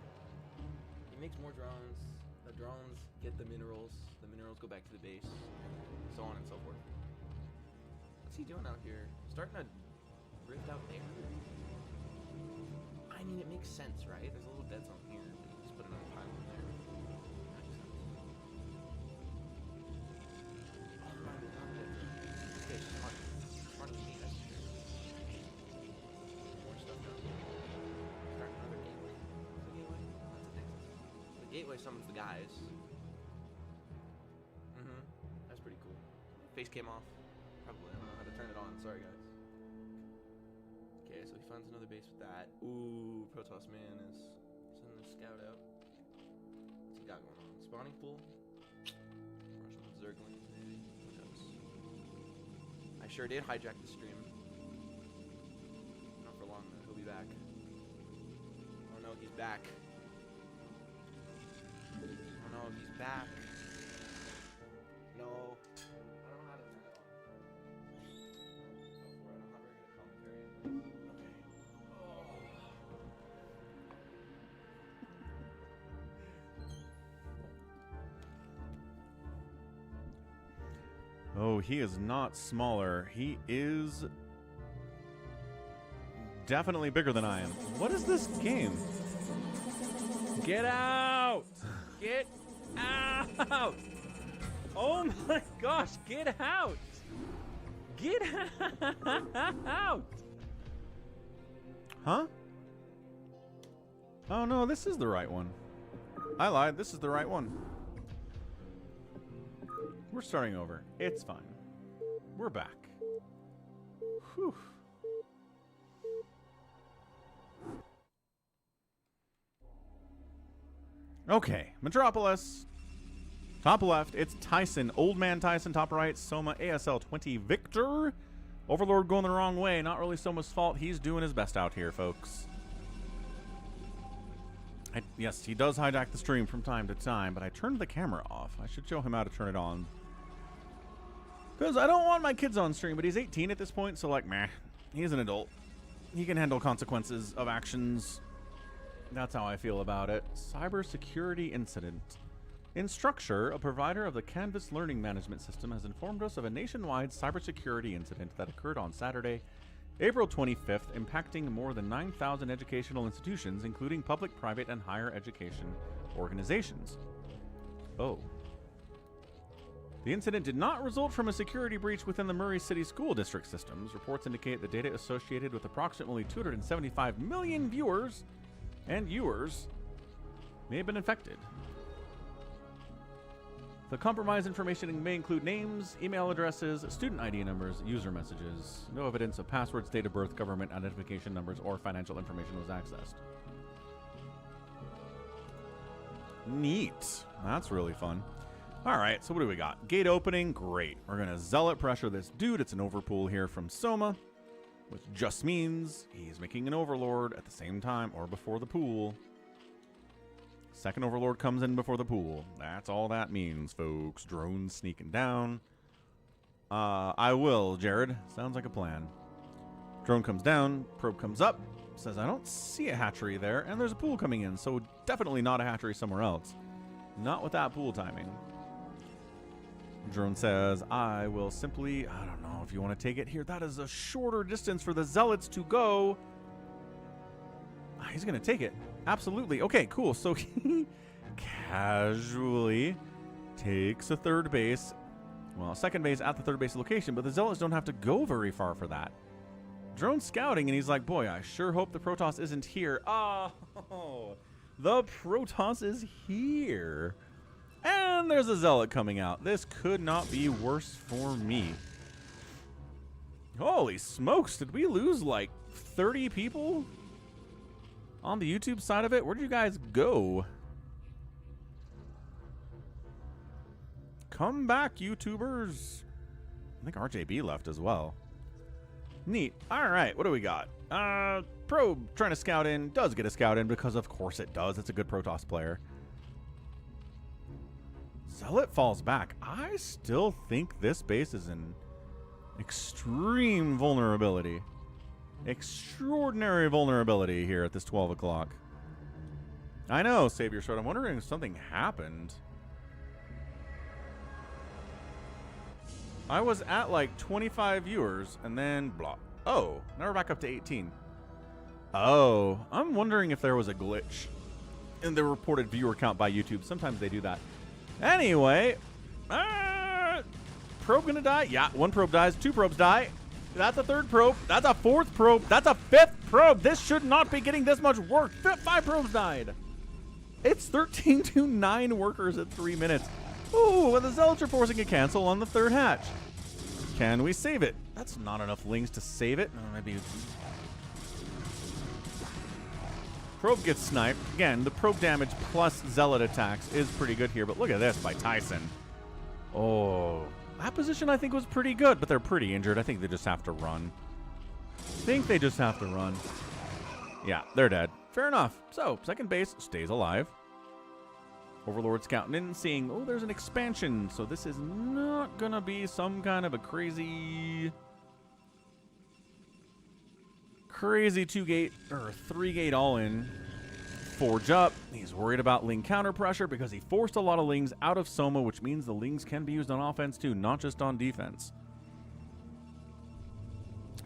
S4: He makes more drones. The drones get the minerals. The minerals go back to the base, and so on and so forth. What's he doing out here? Starting to rift out there? I mean, it makes sense, right? There's a little dead zone here, but you just put another pile in there. Oh, no, not dead zone. Okay, smart. Smarter than me, that's for sure. More stuff down here. Start another gateway. What's the gateway? That's a Nexus. The gateway summons the guys. That's pretty cool. Face came off. Probably. I don't know how to turn it on. Sorry, guys. Okay, so he finds another base with that. Ooh, Protoss man is sending the scout out. What's he got going on? Spawning pool? Russian with Zerglings, maybe? Who knows? I sure did hijack the stream. Not for long, though. He'll be back. Oh no, he's back. Oh no, he's back. No. I don't know how to turn it on. Go for it. I'm not very good at commentary.
S1: Oh. Oh, he is not smaller. He is definitely bigger than I am. What is this game? Get out! Get out! Oh my gosh, get out! Get out! Huh? Oh no, this is the right one. I lied, this is the right one. We're starting over. It's fine. We're back. Whew. Okay, Metropolis. Top left, it's Tyson. Old man Tyson. Top right, Soma. ASL 20 Victor. Overlord going the wrong way. Not really Soma's fault. He's doing his best out here, folks. Yes, he does hijack the stream from time to time, but I turned the camera off. I should show him how to turn it on. Because I don't want my kids on stream, but he's 18 at this point, so like, meh. He's an adult. He can handle consequences of actions. That's how I feel about it. Cybersecurity incident. In Structure, a provider of the Canvas learning management system has informed us of a nationwide cybersecurity incident that occurred on Saturday, April 25th, impacting more than 9,000 educational institutions, including public, private, and higher education organizations. Oh. The incident did not result from a security breach within the Murray City School District systems. Reports indicate the data associated with approximately 275 million viewers and viewers may have been infected. The compromised information may include names, email addresses, student ID numbers, user messages. No evidence of passwords, date of birth, government identification numbers, or financial information was accessed. Neat. That's really fun. All right, so what do we got? Gate opening, great. We're going to zealot pressure this dude. It's an overpool here from Soma, which just means he's making an overlord at the same time or before the pool. Second overlord comes in before the pool. That's all that means, folks. Drones sneaking down. I will, Jared. Sounds like a plan. Drone comes down, probe comes up, says I don't see a hatchery there, and there's a pool coming in, so definitely not a hatchery somewhere else. Not with that pool timing. Drone says, I will simply, I don't know if you want to take it here. That is a shorter distance for the zealots to go. He's going to take it. Absolutely. Okay, cool. So he casually takes a third base. Well, second base at the third base location, but the zealots don't have to go very far for that. Drone's scouting, and he's like, boy, I sure hope the Protoss isn't here. Oh, the Protoss is here. And there's a zealot coming out. This could not be worse for me. Holy smokes, did we lose like 30 people on the YouTube side of it? Where did you guys go? Come back, YouTubers. I think RJB left as well. Neat. All right, what do we got? Probe trying to scout in. Does get a scout in because of course it does. It's a good Protoss player. Zealot falls back. I still think this base is in extreme vulnerability. Extraordinary vulnerability here at this 12 o'clock. I know, Savior Short. I'm wondering if something happened. I was at like 25 viewers and then blah. Oh, now we're back up to 18. Oh, I'm wondering if there was a glitch in the reported viewer count by YouTube. Sometimes they do that. Anyway, probe gonna die? Yeah, one probe dies. Two probes die. That's a third probe. That's a fourth probe. That's a fifth probe. This should not be getting this much work. 5 probes died. It's 13 to 9 workers at 3 minutes. Ooh, and the zealots are forcing a cancel on the third hatch. Can we save it? That's not enough lings to save it. Maybe. Probe gets sniped. Again, the probe damage plus zealot attacks is pretty good here, but look at this by Tyson. Oh, that position I think was pretty good, but they're pretty injured. I think they just have to run. Yeah, they're dead. Fair enough. So, second base stays alive. Overlord scouting in, seeing, oh, there's an expansion. So this is not going to be some kind of a crazy 2-gate or 3-gate all-in. Forge up. He's worried about Ling counter pressure because he forced a lot of Lings out of Soma, which means the Lings can be used on offense too, not just on defense.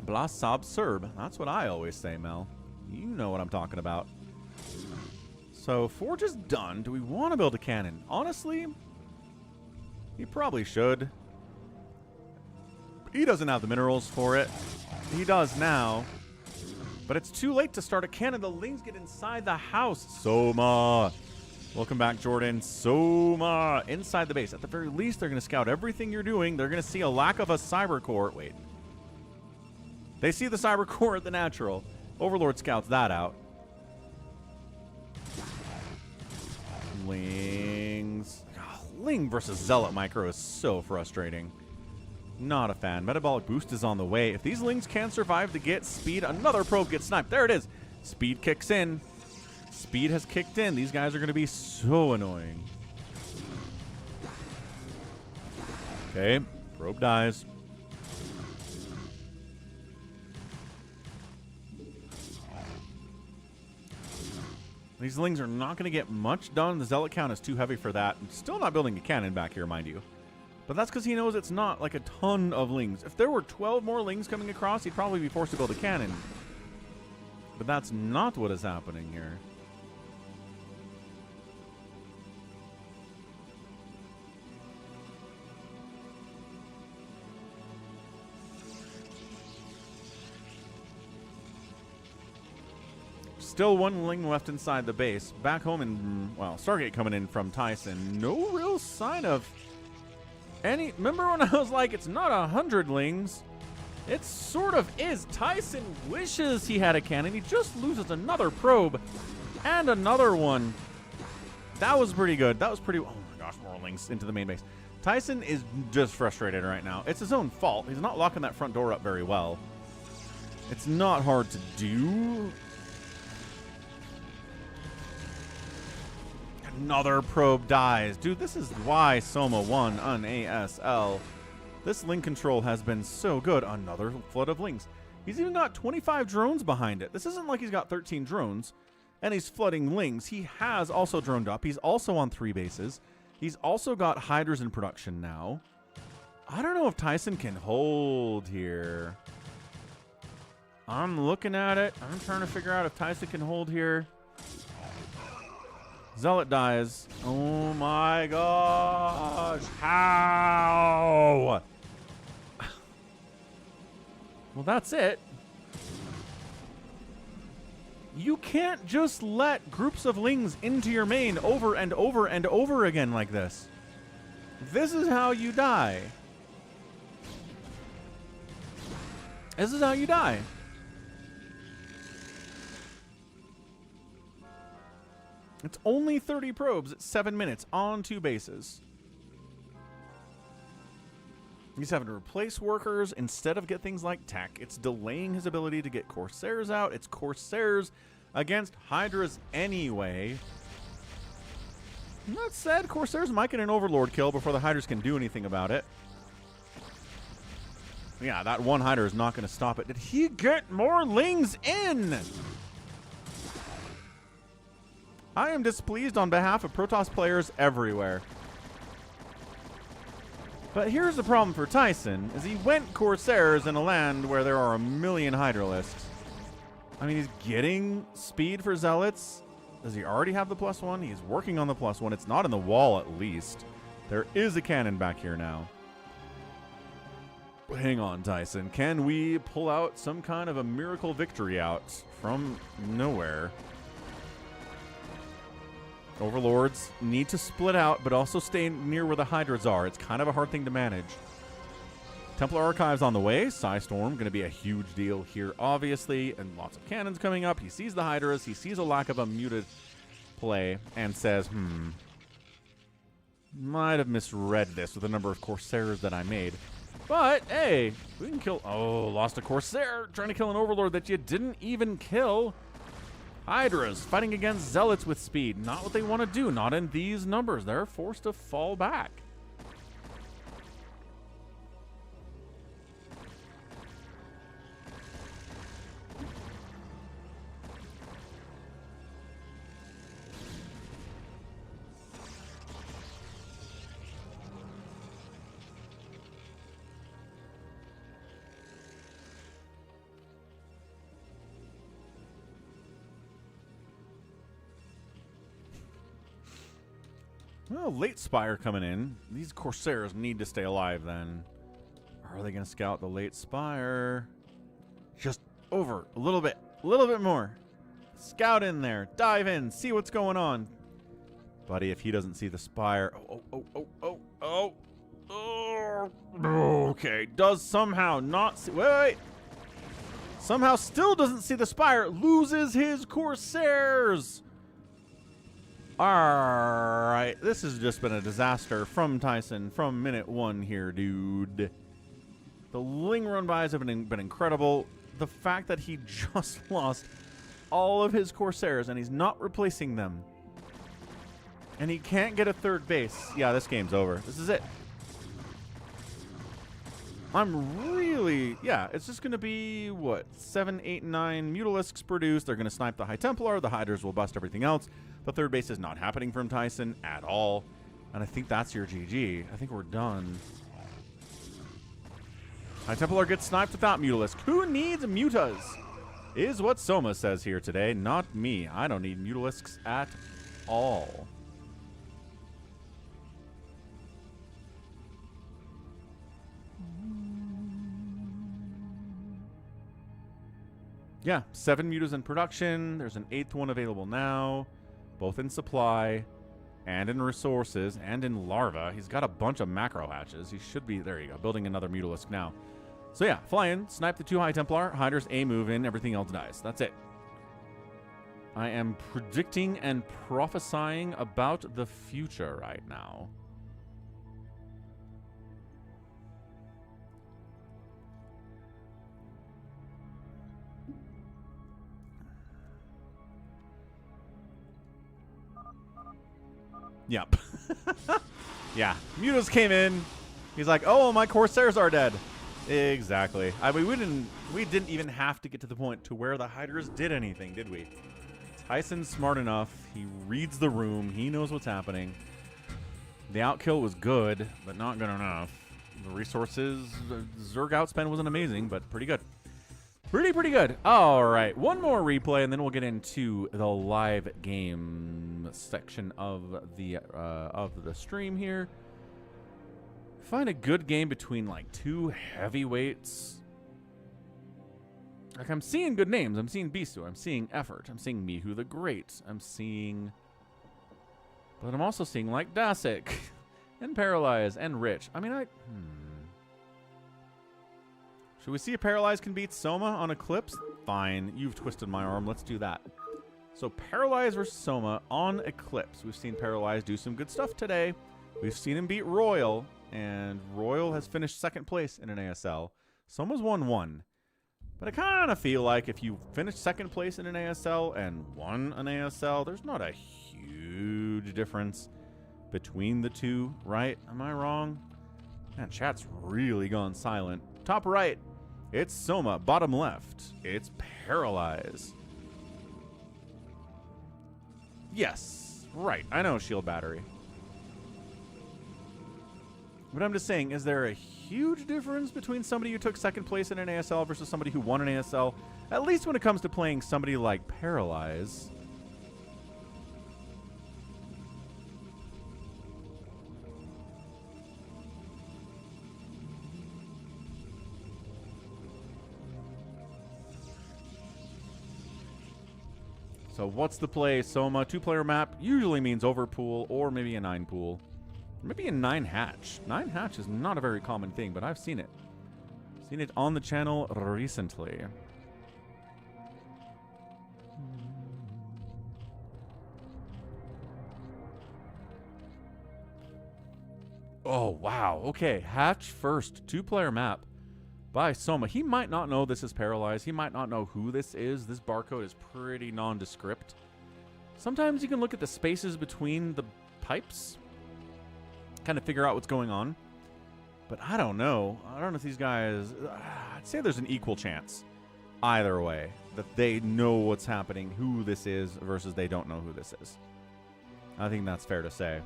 S1: Blas Sab Serb. That's what I always say, Mel. You know what I'm talking about. So, Forge is done. Do we want to build a cannon? Honestly, he probably should. He doesn't have the minerals for it. He does now. But it's too late to start a cannon. The Lings get inside the house. Soma. Welcome back, Jordan. Soma. Inside the base. At the very least, they're going to scout everything you're doing. They're going to see a lack of a cyber core. Wait. They see the cyber core at the natural. Overlord scouts that out. Lings. Oh, Ling versus Zealot micro is so frustrating. Not a fan. Metabolic boost is on the way. If these Lings can survive to get speed, another probe gets sniped. There it is. Speed kicks in. Speed has kicked in. These guys are going to be so annoying. Okay. Probe dies. These Lings are not going to get much done. The Zealot count is too heavy for that. I'm still not building a cannon back here, mind you. But that's because he knows it's not like a ton of Lings. If there were 12 more Lings coming across, he'd probably be forced to build a cannon. But that's not what is happening here. Still one Ling left inside the base. Back home in, well, Stargate coming in from Tyson. No real sign of Remember when I was like, it's not 100 lings? It sort of is. Tyson wishes he had a cannon. He just loses another probe and another one. That was pretty good. That was pretty... Oh my gosh, more lings into the main base. Tyson is just frustrated right now. It's his own fault. He's not locking that front door up very well. It's not hard to do. Another probe dies. Dude, this is why Soma won on ASL. This link control has been so good. Another flood of links. He's even got 25 drones behind it. This isn't like he's got 13 drones and he's flooding links. He has also droned up. He's also on 3 bases. He's also got hydras in production now. I don't know if Tyson can hold here. I'm looking at it. I'm trying to figure out if Tyson can hold here. Zealot dies. Oh my gosh. How? Well, that's it. You can't just let groups of lings into your main over and over and over again like this. This is how you die. This is how you die. It's only 30 probes at 7 minutes on 2 bases. He's having to replace workers instead of get things like tech. It's delaying his ability to get Corsairs out. It's Corsairs against Hydras anyway. That said, Corsairs might get an Overlord kill before the Hydras can do anything about it. Yeah, that one Hydra is not going to stop it. Did he get more lings in? I am displeased on behalf of Protoss players everywhere. But here's the problem for Tyson, is he went Corsairs in a land where there are a million Hydralisks. I mean, he's getting speed for Zealots. Does he already have the +1? He's working on the +1. It's not in the wall, at least. There is a cannon back here now. Hang on, Tyson. Can we pull out some kind of a miracle victory out from nowhere? Overlords need to split out, but also stay near where the Hydras are. It's kind of a hard thing to manage. Templar Archives on the way. Psystorm going to be a huge deal here, obviously, and lots of cannons coming up. He sees the Hydras. He sees a lack of a muted play and says, might have misread this with the number of Corsairs that I made. But, hey, we can kill... Oh, lost a Corsair trying to kill an Overlord that you didn't even kill. Hydras fighting against Zealots with speed. Not what they want to do. Not in these numbers. They're forced to fall back. Well, late Spire coming in. These Corsairs need to stay alive then. Are they going to scout the late Spire? Just over a little bit more. Scout in there. Dive in. See what's going on. Buddy, if he doesn't see the Spire. Okay. Does somehow not see. Wait. Somehow still doesn't see the Spire. Loses his Corsairs. Alright, this has just been a disaster from Tyson from minute 1 here, dude. The Ling run-bys have been incredible. The fact that he just lost all of his Corsairs and he's not replacing them. And he can't get a 3rd base. Yeah, this game's over. This is it. I'm really... Yeah, it's just going to be, what, 7, 8, 9 Mutalisks produced. They're going to snipe the High Templar. The Hydras will bust everything else. The 3rd base is not happening from Tyson at all. And I think that's your GG. I think we're done. High Templar gets sniped without Mutalisk. Who needs Mutas? Is what Soma says here today. Not me. I don't need Mutalisks at all. Yeah, 7 Mutas in production. There's an 8th one available now. Both in supply. and in resources, and in larva. He's got a bunch of macro hatches. He should be, there you go, building another Mutalisk now. So yeah, fly in, snipe the 2 High Templar, Hiders, A move in, everything else dies. That's it. I am predicting and prophesying about the future right now. Yep. Yeah. Mutas came in. He's like, oh, my Corsairs are dead. Exactly. I mean, we didn't even have to get to the point to where the Hiders did anything, did we? Tyson's smart enough. He reads the room. He knows what's happening. The outkill was good, but not good enough. The resources, the Zerg outspend wasn't amazing, but pretty good. Pretty good. All right, one more replay, and then we'll get into the live game section of the stream here. Find a good game between like 2 heavyweights. Like, I'm seeing good names. I'm seeing Bisu. I'm seeing Effort. I'm seeing Mihu the Great. I'm seeing... But I'm also seeing, like, Dasik and Paralyze and Rich. I mean, Should we see if Paralyze can beat Soma on Eclipse? Fine. You've twisted my arm. Let's do that. So, Paralyze versus Soma on Eclipse. We've seen Paralyze do some good stuff today. We've seen him beat RoyaL, and RoyaL has finished 2nd place in an ASL. Soma's won 1. But I kind of feel like if you finish 2nd place in an ASL and won an ASL, there's not a huge difference between the two, right? Am I wrong? Man, chat's really gone silent. Top right, it's Soma. Bottom left, it's Paralyze. Yes, right. I know shield battery. But I'm just saying, is there a huge difference between somebody who took 2nd place in an ASL versus somebody who won an ASL? At least when it comes to playing somebody like Paralyze. So what's the play, Soma? 2-player map usually means overpool or maybe a 9 pool. Maybe a 9 hatch. 9 hatch is not a very common thing, but I've seen it. Seen it on the channel recently. Oh, wow. Okay, hatch first. 2-player map by Soma. He might not know this is Paralyzed. He might not know who this is. This barcode is pretty nondescript. Sometimes you can look at the spaces between the pipes, kind of figure out what's going on. But I don't know. I don't know if these guys... I'd say there's an equal chance either way that they know what's happening, who this is, versus they don't know who this is. I think that's fair to say.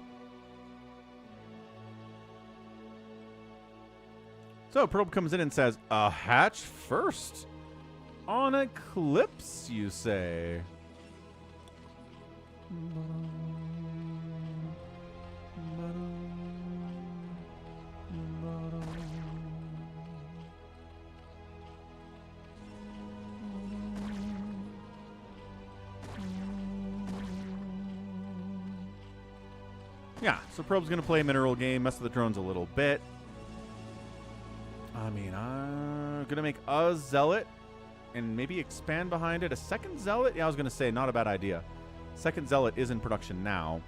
S1: So Probe comes in and says, a hatch first on Eclipse, you say? Yeah, so Probe's going to play a mineral game, mess with the drones a little bit. I mean, I'm going to make a Zealot and maybe expand behind it. A 2nd Zealot? Yeah, I was going to say, not a bad idea. 2nd Zealot is in production now.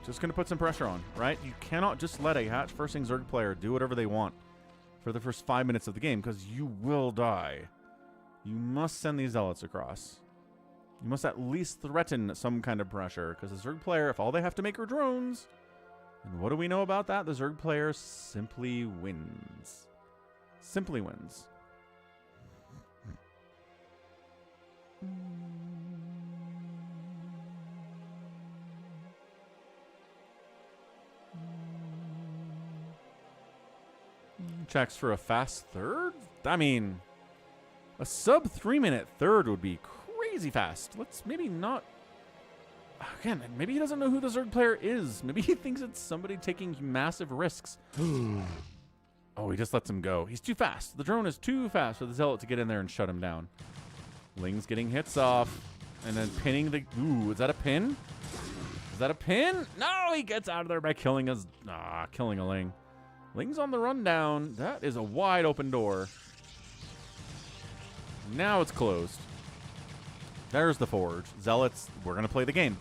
S1: Just going to put some pressure on, right? You cannot just let a hatch firsting Zerg player do whatever they want for the first 5 minutes of the game, because you will die. You must send these Zealots across. You must at least threaten some kind of pressure, because the Zerg player, if all they have to make are drones, and what do we know about that? The Zerg player simply wins. Simply wins. Checks for a fast third? I mean, a sub 3-minute third would be crazy fast. Let's maybe not... Again, maybe he doesn't know who the Zerg player is. Maybe he thinks it's somebody taking massive risks. Oh, he just lets him go. He's too fast. The drone is too fast for the Zealot to get in there and shut him down. Ling's getting hits off. And then pinning the... Ooh, is that a pin? Is that a pin? No, he gets out of there by killing us. Killing a Ling. Ling's on the rundown. That is a wide open door. Now it's closed. There's the Forge. Zealots, we're going to play the game.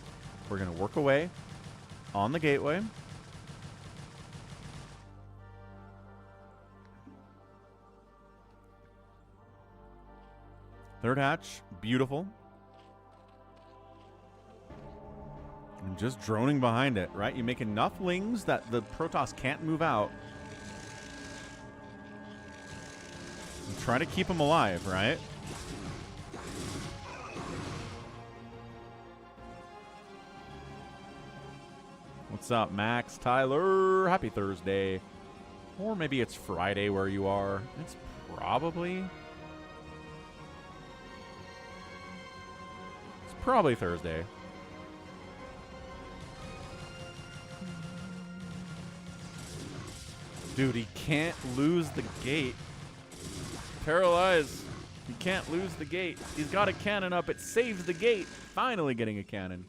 S1: We're going to work away on the gateway. Third hatch, beautiful. And just droning behind it, right? You make enough Lings that the Protoss can't move out. And try to keep them alive, right? What's up, Max? Tyler? Happy Thursday. Or maybe it's Friday where you are. It's probably... Probably Thursday. Dude, he can't lose the gate. Paralyze. He can't lose the gate. He's got a cannon up. It saves the gate. Finally getting a cannon.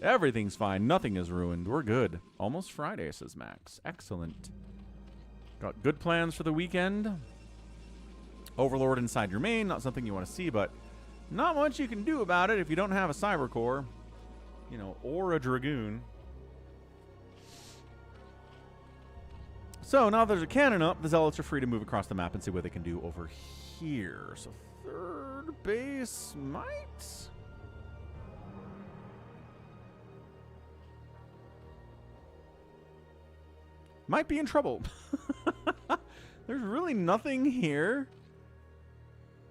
S1: Everything's fine. Nothing is ruined. We're good. Almost Friday, says Max. Excellent. Got good plans for the weekend. Overlord inside your main. Not something you want to see, but not much you can do about it if you don't have a Cyber Core, you know, or a Dragoon. So now there's a cannon up, the Zealots are free to move across the map and see what they can do over here. So third base might be in trouble. There's really nothing here.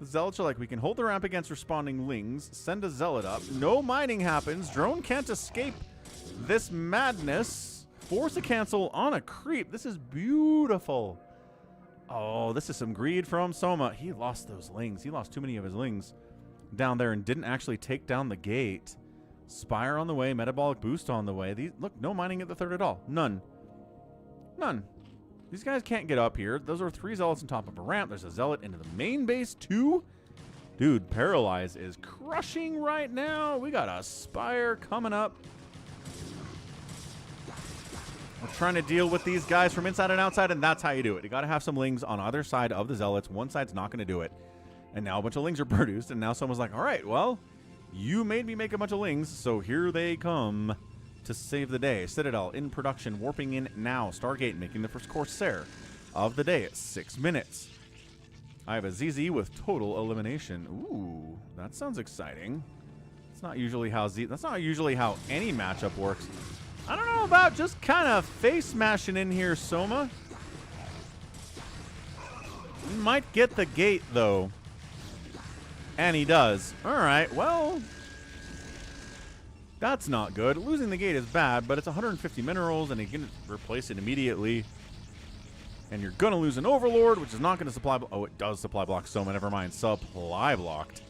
S1: The Zealots are like, we can hold the ramp against responding Lings, send a Zealot up. No mining happens. Drone can't escape this madness. Force a cancel on a creep. This is beautiful. Oh, this is some greed from Soma. He lost those Lings. He lost too many of his Lings down there and didn't actually take down the gate. Spire on the way. Metabolic boost on the way. Look, no mining at the third at all. None. None. These guys can't get up here. Those are 3 Zealots on top of a ramp. There's a Zealot into the main base, too. Dude, Paralyze is crushing right now. We got a Spire coming up. We're trying to deal with these guys from inside and outside, and that's how you do it. You got to have some Lings on either side of the Zealots. One side's not going to do it. And now a bunch of Lings are produced, and now someone's like, all right, well, you made me make a bunch of Lings, so here they come to save the day. Citadel in production, warping in now. Stargate making the first Corsair of the day at 6 minutes. I have a ZZ with total elimination. Ooh, that sounds exciting. That's not usually how any matchup works. I don't know about just kind of face smashing in here, Soma. He might get the gate though. And he does. All right, well, that's not good. Losing the gate is bad, but it's 150 minerals, and he can replace it immediately. And you're going to lose an Overlord, which is not going to supply... Oh, it does supply block Soma. Never mind. Supply blocked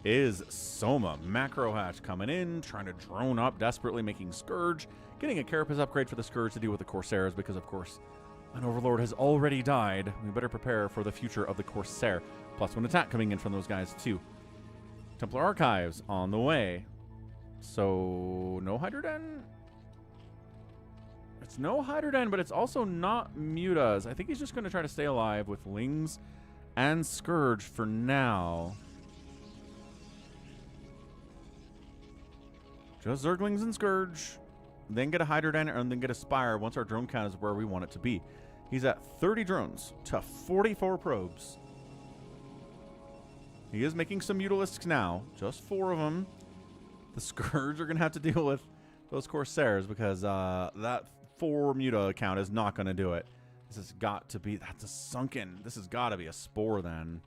S1: is Soma. Macro hatch coming in, trying to drone up, desperately making Scourge. Getting a Carapace upgrade for the Scourge to deal with the Corsairs, because, of course, an Overlord has already died. We better prepare for the future of the Corsair. +1 attack coming in from those guys, too. Templar Archives on the way. So, no Hydroden? It's no Hydroden, but it's also not Mutas. I think he's just going to try to stay alive with Lings and Scourge for now. Just Zerglings and Scourge. Then get a Hydroden and then get a Spire once our drone count is where we want it to be. He's at 30 drones to 44 probes. He is making some Mutalisks now. Just 4 of them. The Scourge are going to have to deal with those Corsairs because that 4 Muta count is not going to do it. This has got to be... That's a Sunken. This has got to be a Spore then.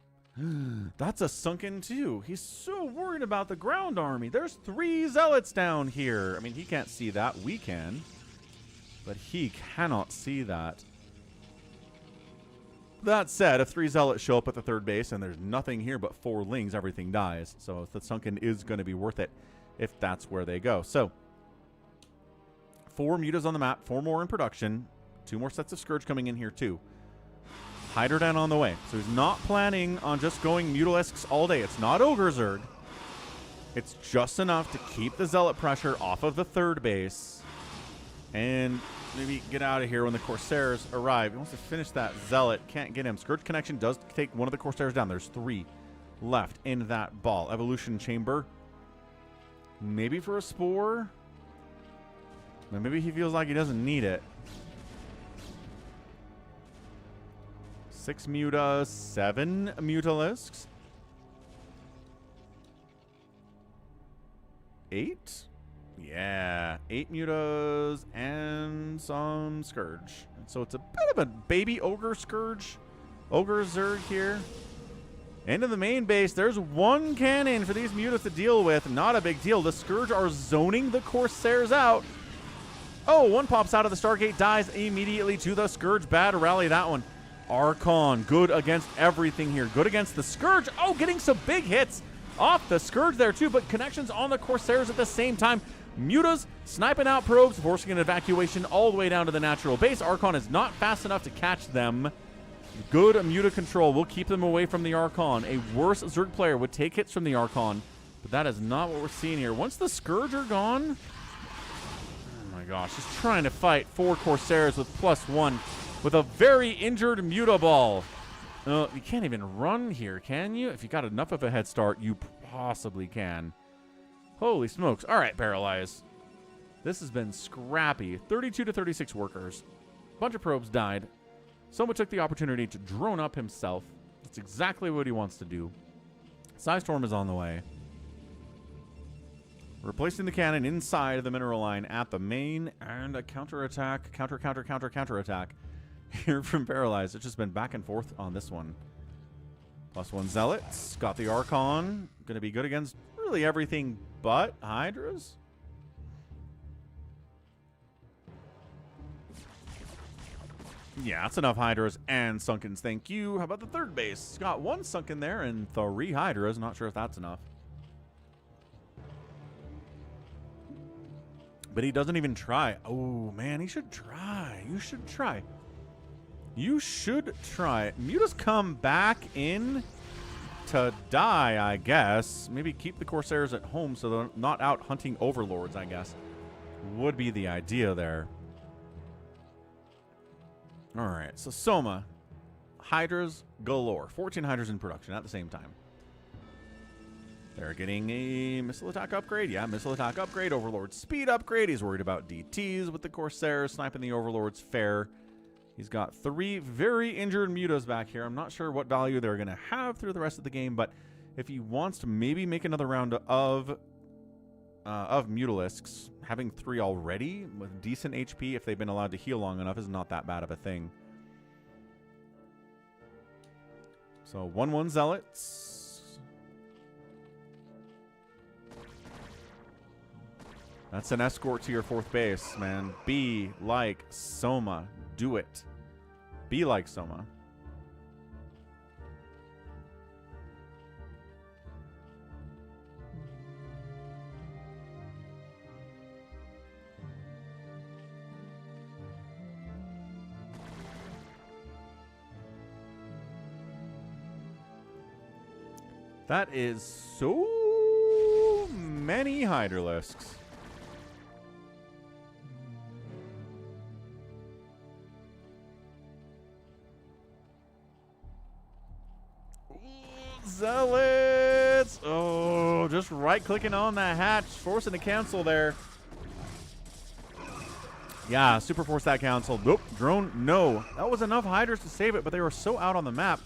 S1: That's a Sunken too. He's so worried about the ground army. There's 3 Zealots down here. I mean, he can't see that. We can. But he cannot see that. That said, if 3 Zealots show up at the third base and there's nothing here but 4 Lings, everything dies. So the Sunken is going to be worth it if that's where they go. So 4 Mutas on the map, 4 more in production, 2 more sets of Scourge coming in here too. Hydroden on the way. So he's not planning on just going Mutalisks all day. It's not Ogre Zerg. It's just enough to keep the Zealot pressure off of the third base. And maybe get out of here when the Corsairs arrive. He wants to finish that Zealot. Can't get him. Scourge Connection does take one of the Corsairs down. There's 3 left in that ball. Evolution Chamber. Maybe for a Spore. Maybe he feels like he doesn't need it. 6 Mutas, 7 Mutalisks. 8? Yeah, 8 Mutas and some Scourge. So it's a bit of a baby Ogre Scourge. Ogre Zerg here. Into the main base. There's 1 cannon for these Mutas to deal with. Not a big deal. The Scourge are zoning the Corsairs out. Oh, 1 pops out of the Stargate, dies immediately to the Scourge. Bad rally, that one. Archon, good against everything here. Good against the Scourge. Oh, getting some big hits off the Scourge there too, but connections on the Corsairs at the same time. Mutas sniping out probes, forcing an evacuation all the way down to the natural base. Archon is not fast enough to catch them. Good Muta control will keep them away from the Archon. A worse Zerg player would take hits from the Archon, but that is not what we're seeing here. Once the Scourge are gone, oh my gosh, just trying to fight 4 Corsairs with +1 with a very injured Muta ball. You can't even run here, can you? If you got enough of a head start, you possibly can. Holy smokes. All right, Paralyze. This has been scrappy. 32 to 36 workers. Bunch of probes died. Soma took the opportunity to drone up himself. That's exactly what he wants to do. Psystorm is on the way. Replacing the cannon inside of the mineral line at the main, and a counterattack, counterattack here from Paralyze. It's just been back and forth on this one. +1 Zealots. Got the Archon. Going to be good against really everything but Hydras. Yeah, that's enough Hydras and Sunkens. Thank you. How about the third base? Got 1 Sunken there and 3 Hydras. Not sure if that's enough. But he doesn't even try. Oh, man, he should try. You should try. You should try. Mutas come back in to die, I guess. Maybe keep the Corsairs at home so they're not out hunting Overlords, I guess. Would be the idea there. All right, so Soma. Hydras galore. 14 Hydras in production at the same time. They're getting a missile attack upgrade. Yeah, missile attack upgrade. Overlord speed upgrade. He's worried about DTs with the Corsairs. Sniping the Overlords fair. He's got 3 very injured Mutas back here. I'm not sure what value they're going to have through the rest of the game, but if he wants to maybe make another round of Mutalisks, having 3 already with decent HP, if they've been allowed to heal long enough, is not that bad of a thing. So 1/1 Zealots. That's an escort to your 4th base, man. Be like Soma. Do it. Be like Soma. That is so many Hydralisks. Zealots! Oh, just right-clicking on that hatch, forcing a cancel there. Yeah, super force that cancel. Nope, drone, no. That was enough Hydras to save it, but they were so out on the map.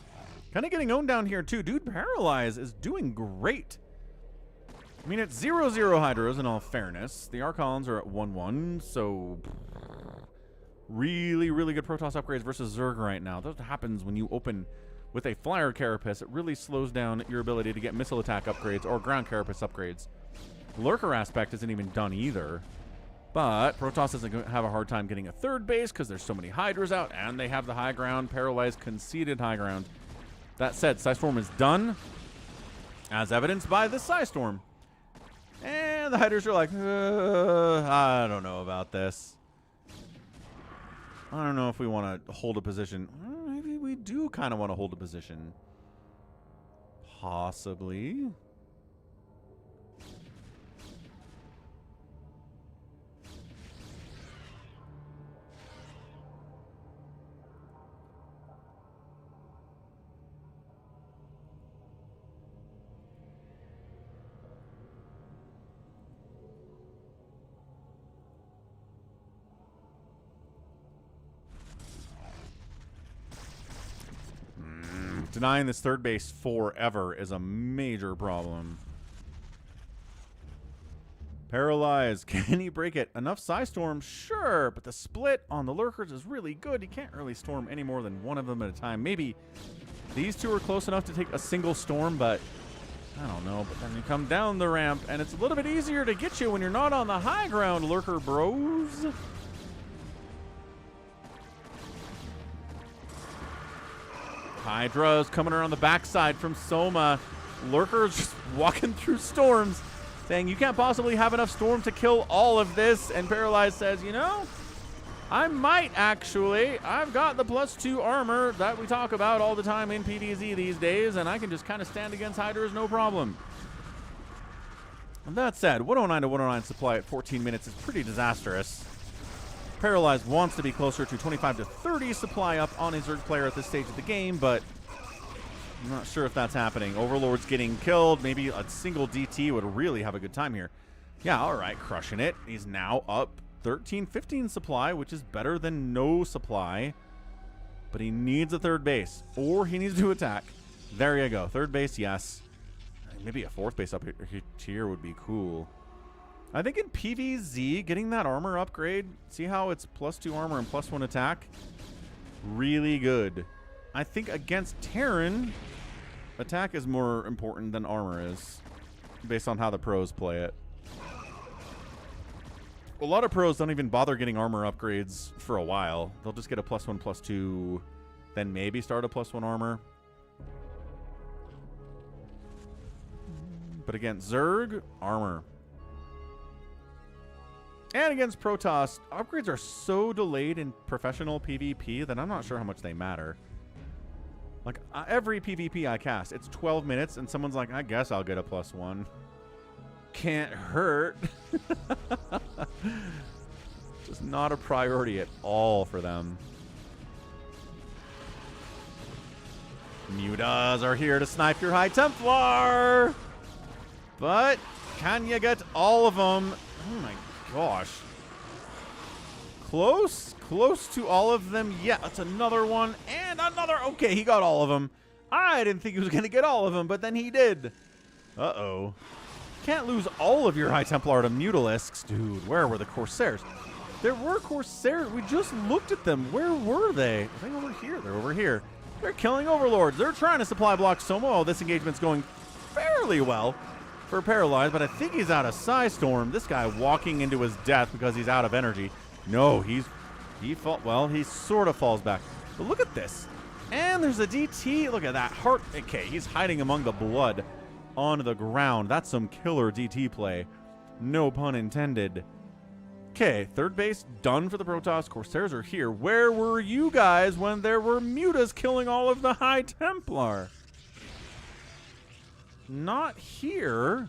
S1: Kind of getting owned down here, too. Dude, Paralyze is doing great. I mean, it's 0/0 Hydras in all fairness. The Archons are at 1/1, so really, really good Protoss upgrades versus Zerg right now. That happens when you open with a Flyer Carapace. It really slows down your ability to get missile attack upgrades or ground Carapace upgrades. Lurker aspect isn't even done either. But Protoss doesn't have a hard time getting a 3rd base because there's so many Hydras out, and they have the high ground. Paralyze conceded high ground. That said, Psystorm is done, as evidenced by this Psystorm. And the Hydras are like, I don't know about this. I don't know if we want to hold a position. Maybe we do kind of want to hold a position. Possibly. Denying this third base forever is a major problem. Paralyze. Can he break it? Enough Psystorm? Sure, but the split on the Lurkers is really good. You can't really storm any more than one of them at a time. Maybe these two are close enough to take a single storm, but I don't know. But then you come down the ramp, and it's a little bit easier to get you when you're not on the high ground, Lurker bros. Hydra's coming around the backside from Soma. Lurker's just walking through storms, saying you can't possibly have enough storm to kill all of this. And Paralyze says, you know, I might actually. I've got the +2 armor that we talk about all the time in PvZ these days, and I can just kind of stand against Hydras no problem. And that said, 109 to 109 supply at 14 minutes is pretty disastrous. Paralyze wants to be closer to 25 to 30 supply up on his Zerg player at this stage of the game, but I'm not sure if that's happening. Overlord's getting killed. Maybe a single DT would really have a good time here. Yeah, all right, crushing it. He's now up 13, 15 supply, which is better than no supply. But he needs a third base, or he needs to attack. There you go. Third base, yes. Maybe a fourth base up here would be cool. I think in PvZ, getting that armor upgrade, see how it's +2 armor and +1 attack? Really good. I think against Terran, attack is more important than armor is, based on how the pros play it. A lot of pros don't even bother getting armor upgrades for a while. They'll just get a +1, +2, then maybe start a +1 armor. But against Zerg, armor. And against Protoss, upgrades are so delayed in professional PvP that I'm not sure how much they matter. Like, every PvP I cast, it's 12 minutes, and someone's like, I guess I'll get a +1. Can't hurt. Just not a priority at all for them. Mutas are here to snipe your High Templar. But can you get all of them? Oh my gosh. Close to all of them. Yeah, that's another one and another. Okay, he got all of them. I didn't think he was going to get all of them, but then he did. Uh-oh. Can't lose all of your High Templar to Mutalisks. Dude, where were the Corsairs? There were Corsairs. We just looked at them. Where were they? Are they over here? They're over here. They're killing Overlords. They're trying to supply block Soma. Oh, this engagement's going fairly well for Paralyze, but I think he's out of Psystorm. This guy walking into his death because he's out of energy. No, he sort of falls back. But look at this. And there's a DT. Look at that. Heart. Okay, he's hiding among the blood on the ground. That's some killer DT play. No pun intended. Okay, third base done for the Protoss. Corsairs are here. Where were you guys when there were Mutas killing all of the High Templar? Not here.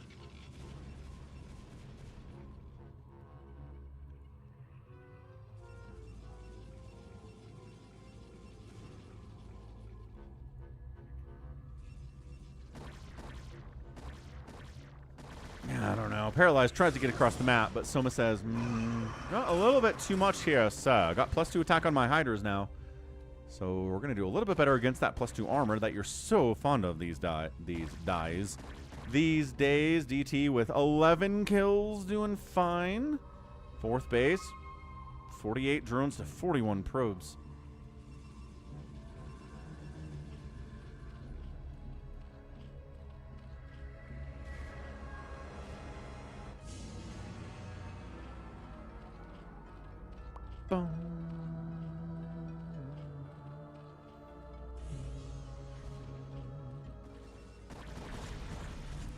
S1: Yeah, I don't know. Paralyze tries to get across the map, but Soma says, got a little bit too much here, sir. Got +2 attack on my Hydras now. So we're going to do a little bit better against that +2 armor that you're so fond of these days. These days, DT with 11 kills, doing fine. Fourth base, 48 drones to 41 probes. Boom.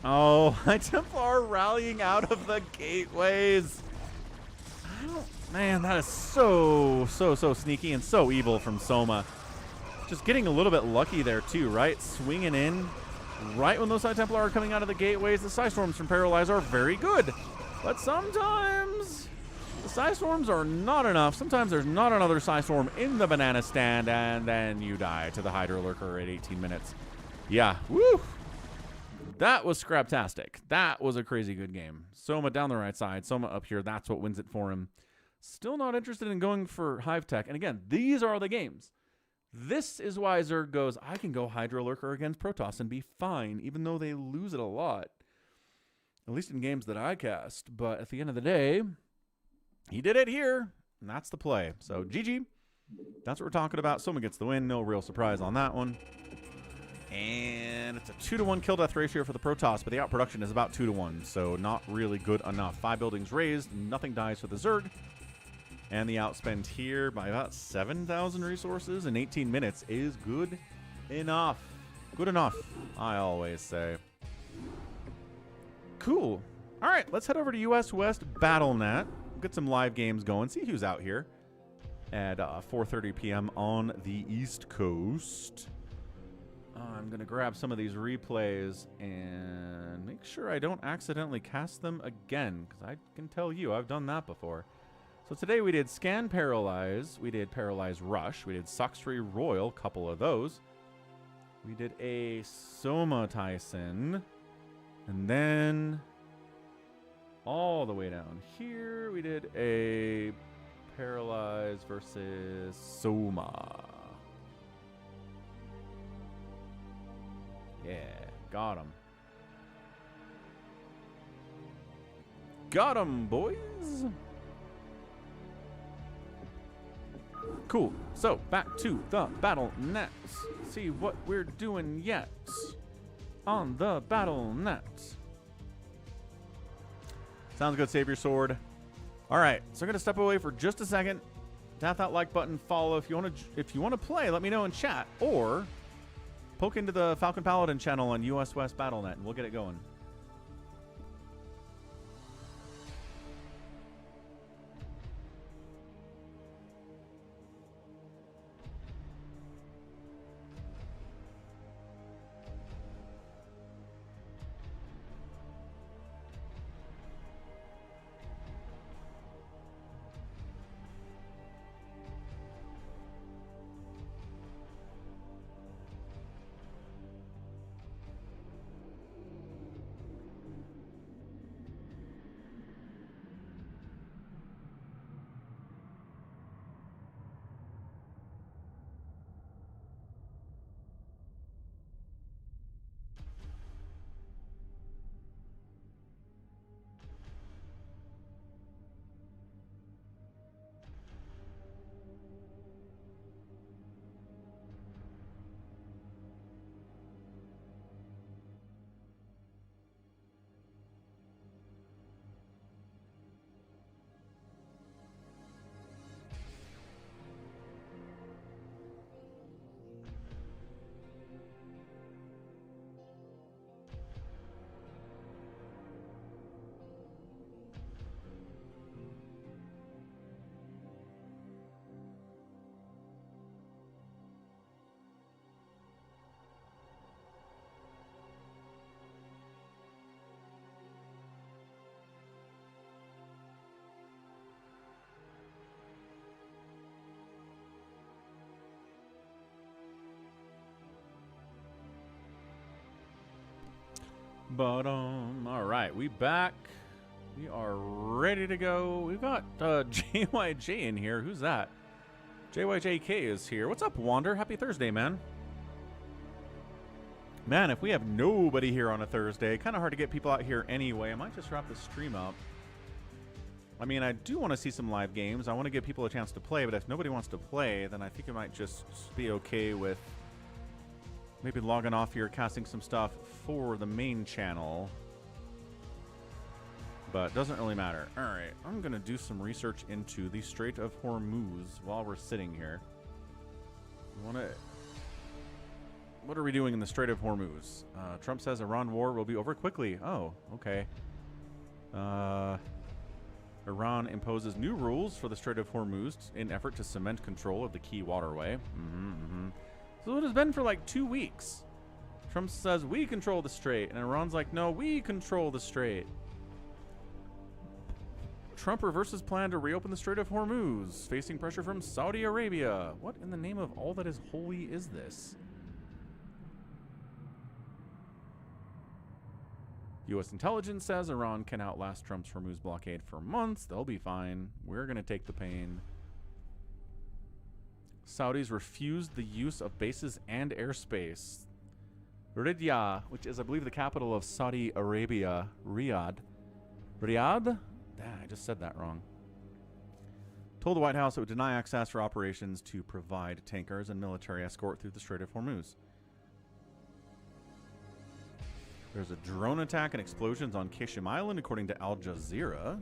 S1: Oh, High Templar rallying out of the gateways. Man, that is so sneaky and so evil from Soma. Just getting a little bit lucky there too, right? Swinging in right when those High Templar are coming out of the gateways. The Psystorms from Paralyze are very good. But sometimes the Psystorms are not enough. Sometimes there's not another Psystorm in the banana stand, and then you die to the Hydra Lurker at 18 minutes. Yeah, woo! That was scraptastic. That was a crazy good game. Soma down the right side. Soma up here. That's what wins it for him. Still not interested in going for Hive Tech. And again, these are the games This is why Zerg goes, I can go Hydra Lurker against Protoss and be fine, even though they lose it a lot. At least in games that I cast. But at the end of the day, he did it here, and that's the play. So, GG. That's what we're talking about. Soma gets the win. No real surprise on that one. And it's a 2-to-1 kill-death ratio for the Protoss, but the outproduction is about 2-to-1, so not really good enough. 5 buildings raised, nothing dies for the Zerg. And the outspend here by about 7,000 resources in 18 minutes is good enough. Good enough, I always say. Cool. All right, let's head over to US West BattleNet. Get some live games going. See who's out here at 4:30 p.m. on the East Coast. I'm going to grab some of these replays and make sure I don't accidentally cast them again, because I can tell you I've done that before. So today we did Scan Paralyze, we did Paralyze Rush, we did Sacsri RoyaL, couple of those. We did a Soma Tyson, and then all the way down here we did a Paralyze versus Soma. Yeah, got him. Got him, boys. Cool. So, back to the battle nets. See what we're doing yet on the battle nets. Sounds good. Save your sword. All right. So I'm gonna step away for just a second. Tap that like button. Follow if you want to play. Let me know in chat, or poke into the Falcon Paladin channel on US West BattleNet, and we'll get it going. But all right, we back. We are ready to go. We've got JYJ in here. Who's that? JYJK is here. What's up, Wander? Happy Thursday, man. Man, if we have nobody here on a Thursday, kind of hard to get people out here anyway. I might just wrap the stream up. I mean, I do want to see some live games. I want to give people a chance to play, but if nobody wants to play, then I think I might just be okay with maybe logging off here, casting some stuff for the main channel. But doesn't really matter. All right, I'm going to do some research into the Strait of Hormuz while we're sitting here. What are we doing in the Strait of Hormuz? Trump says Iran war will be over quickly. Oh, okay. Iran imposes new rules for the Strait of Hormuz in effort to cement control of the key waterway. So it has been for like 2 weeks. Trump says we control the strait, and Iran's like, no, we control the strait. Trump reverses plan to reopen the Strait of Hormuz, facing pressure from Saudi Arabia. What in the name of all that is holy is this? U.S. intelligence says Iran can outlast Trump's Hormuz blockade for months. They'll be fine. We're going to take the pain. Saudis refused the use of bases and airspace. Riyadh, which is, I believe, the capital of Saudi Arabia. Riyadh? I just said that wrong. Told the White House it would deny access for operations to provide tankers and military escort through the Strait of Hormuz. There's a drone attack and explosions on Kishim Island, according to Al Jazeera.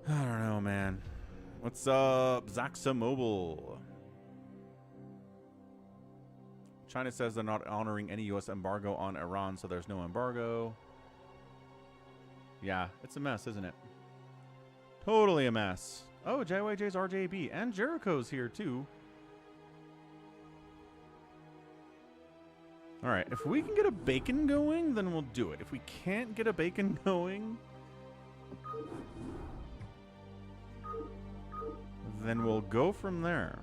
S1: I don't know, man. What's up, Zaxa Mobile? China says they're not honoring any U.S. embargo on Iran, so there's no embargo. Yeah, it's a mess, isn't it? Totally a mess. Oh, JYJ's RJB. And Jericho's here, too. Alright, if we can get a bacon going, then we'll do it. If we can't get a bacon going, then we'll go from there.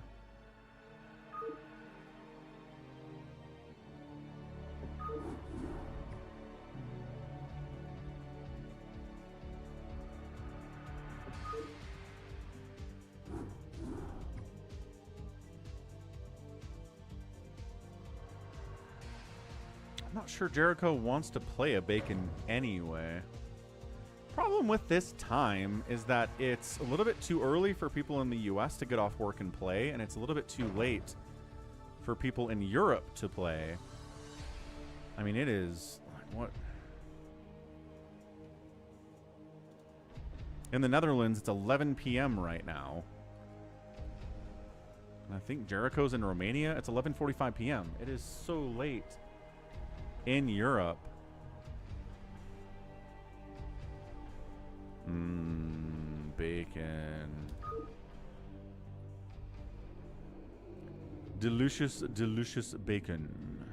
S1: I'm not sure Jericho wants to play a bacon anyway. Problem with this time is that it's a little bit too early for people in the US to get off work and play, and it's a little bit too late for people in Europe to play. I mean, it is... What? In the Netherlands, it's 11 p.m. right now. And I think Jericho's in Romania. It's 11:45 p.m. It is so late in Europe. Bacon. Delicious, delicious bacon.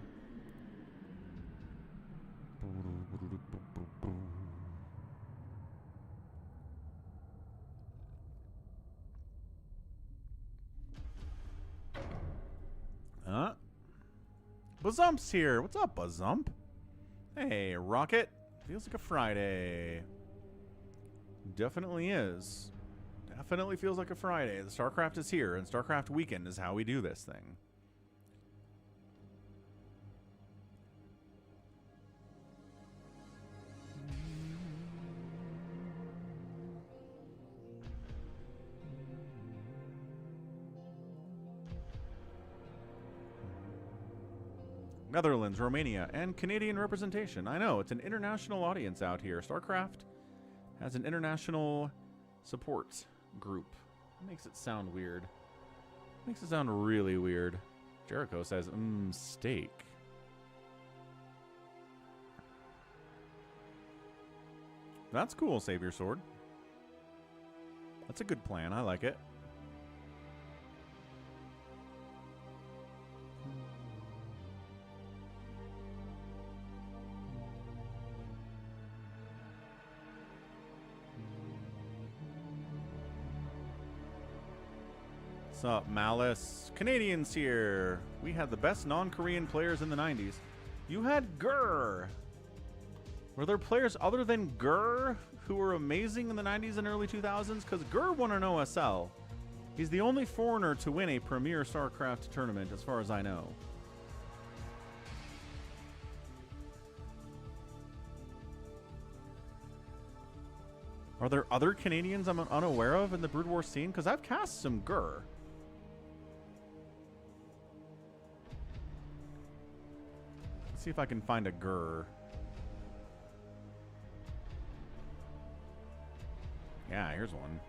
S1: Huh? Bazump's here. What's up, Bazump? Hey, Rocket. Feels like a Friday. Definitely is. Definitely feels like a Friday. The StarCraft is here, and StarCraft Weekend is how we do this thing. Netherlands, Romania, and Canadian representation. I know, it's an international audience out here. StarCraft has an international support group. It makes it sound weird. Makes it sound really weird. Jericho says, steak. That's cool, Savior Sword. That's a good plan. I like it. What's up, Malice? Canadians here. We had the best non-Korean players in the 90s. You had Gurr. Were there players other than Gurr who were amazing in the 90s and early 2000s? Because Gurr won an OSL. He's the only foreigner to win a premier StarCraft tournament, as far as I know. Are there other Canadians I'm unaware of in the Brood War scene? Because I've cast some Gurr. Let's see if I can find a Gurr. Yeah, here's one.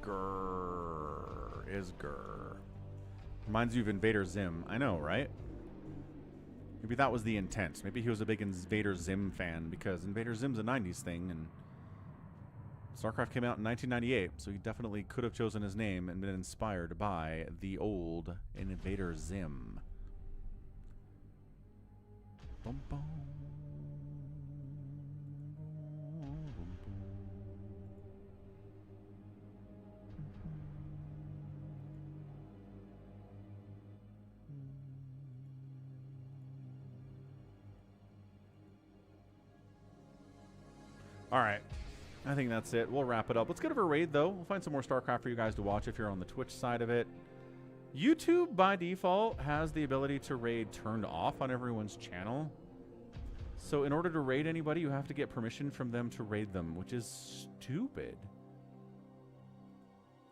S1: Gurr is Gurr. Reminds you of Invader Zim. I know, right? Maybe that was the intent. Maybe he was a big Invader Zim fan, because Invader Zim's a 90s thing, and StarCraft came out in 1998, so he definitely could have chosen his name and been inspired by the old Invader Zim. Bum, bum. All right. I think that's it. We'll wrap it up. Let's get over a raid, though. We'll find some more StarCraft for you guys to watch if you're on the Twitch side of it. YouTube, by default, has the ability to raid turned off on everyone's channel. So in order to raid anybody, you have to get permission from them to raid them, which is stupid.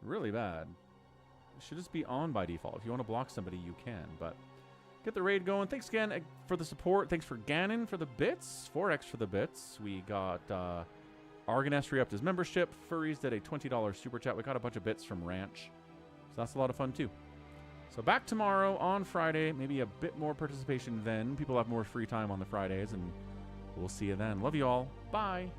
S1: Really bad. It should just be on by default. If you want to block somebody, you can, but get the raid going. Thanks again for the support. Thanks for Ganon for the bits. 4X for the bits. We got Argoness re-upped his membership. Furries did a $20 super chat. We got a bunch of bits from Ranch. So that's a lot of fun, too. So back tomorrow on Friday. Maybe a bit more participation then. People have more free time on the Fridays, and we'll see you then. Love you all. Bye.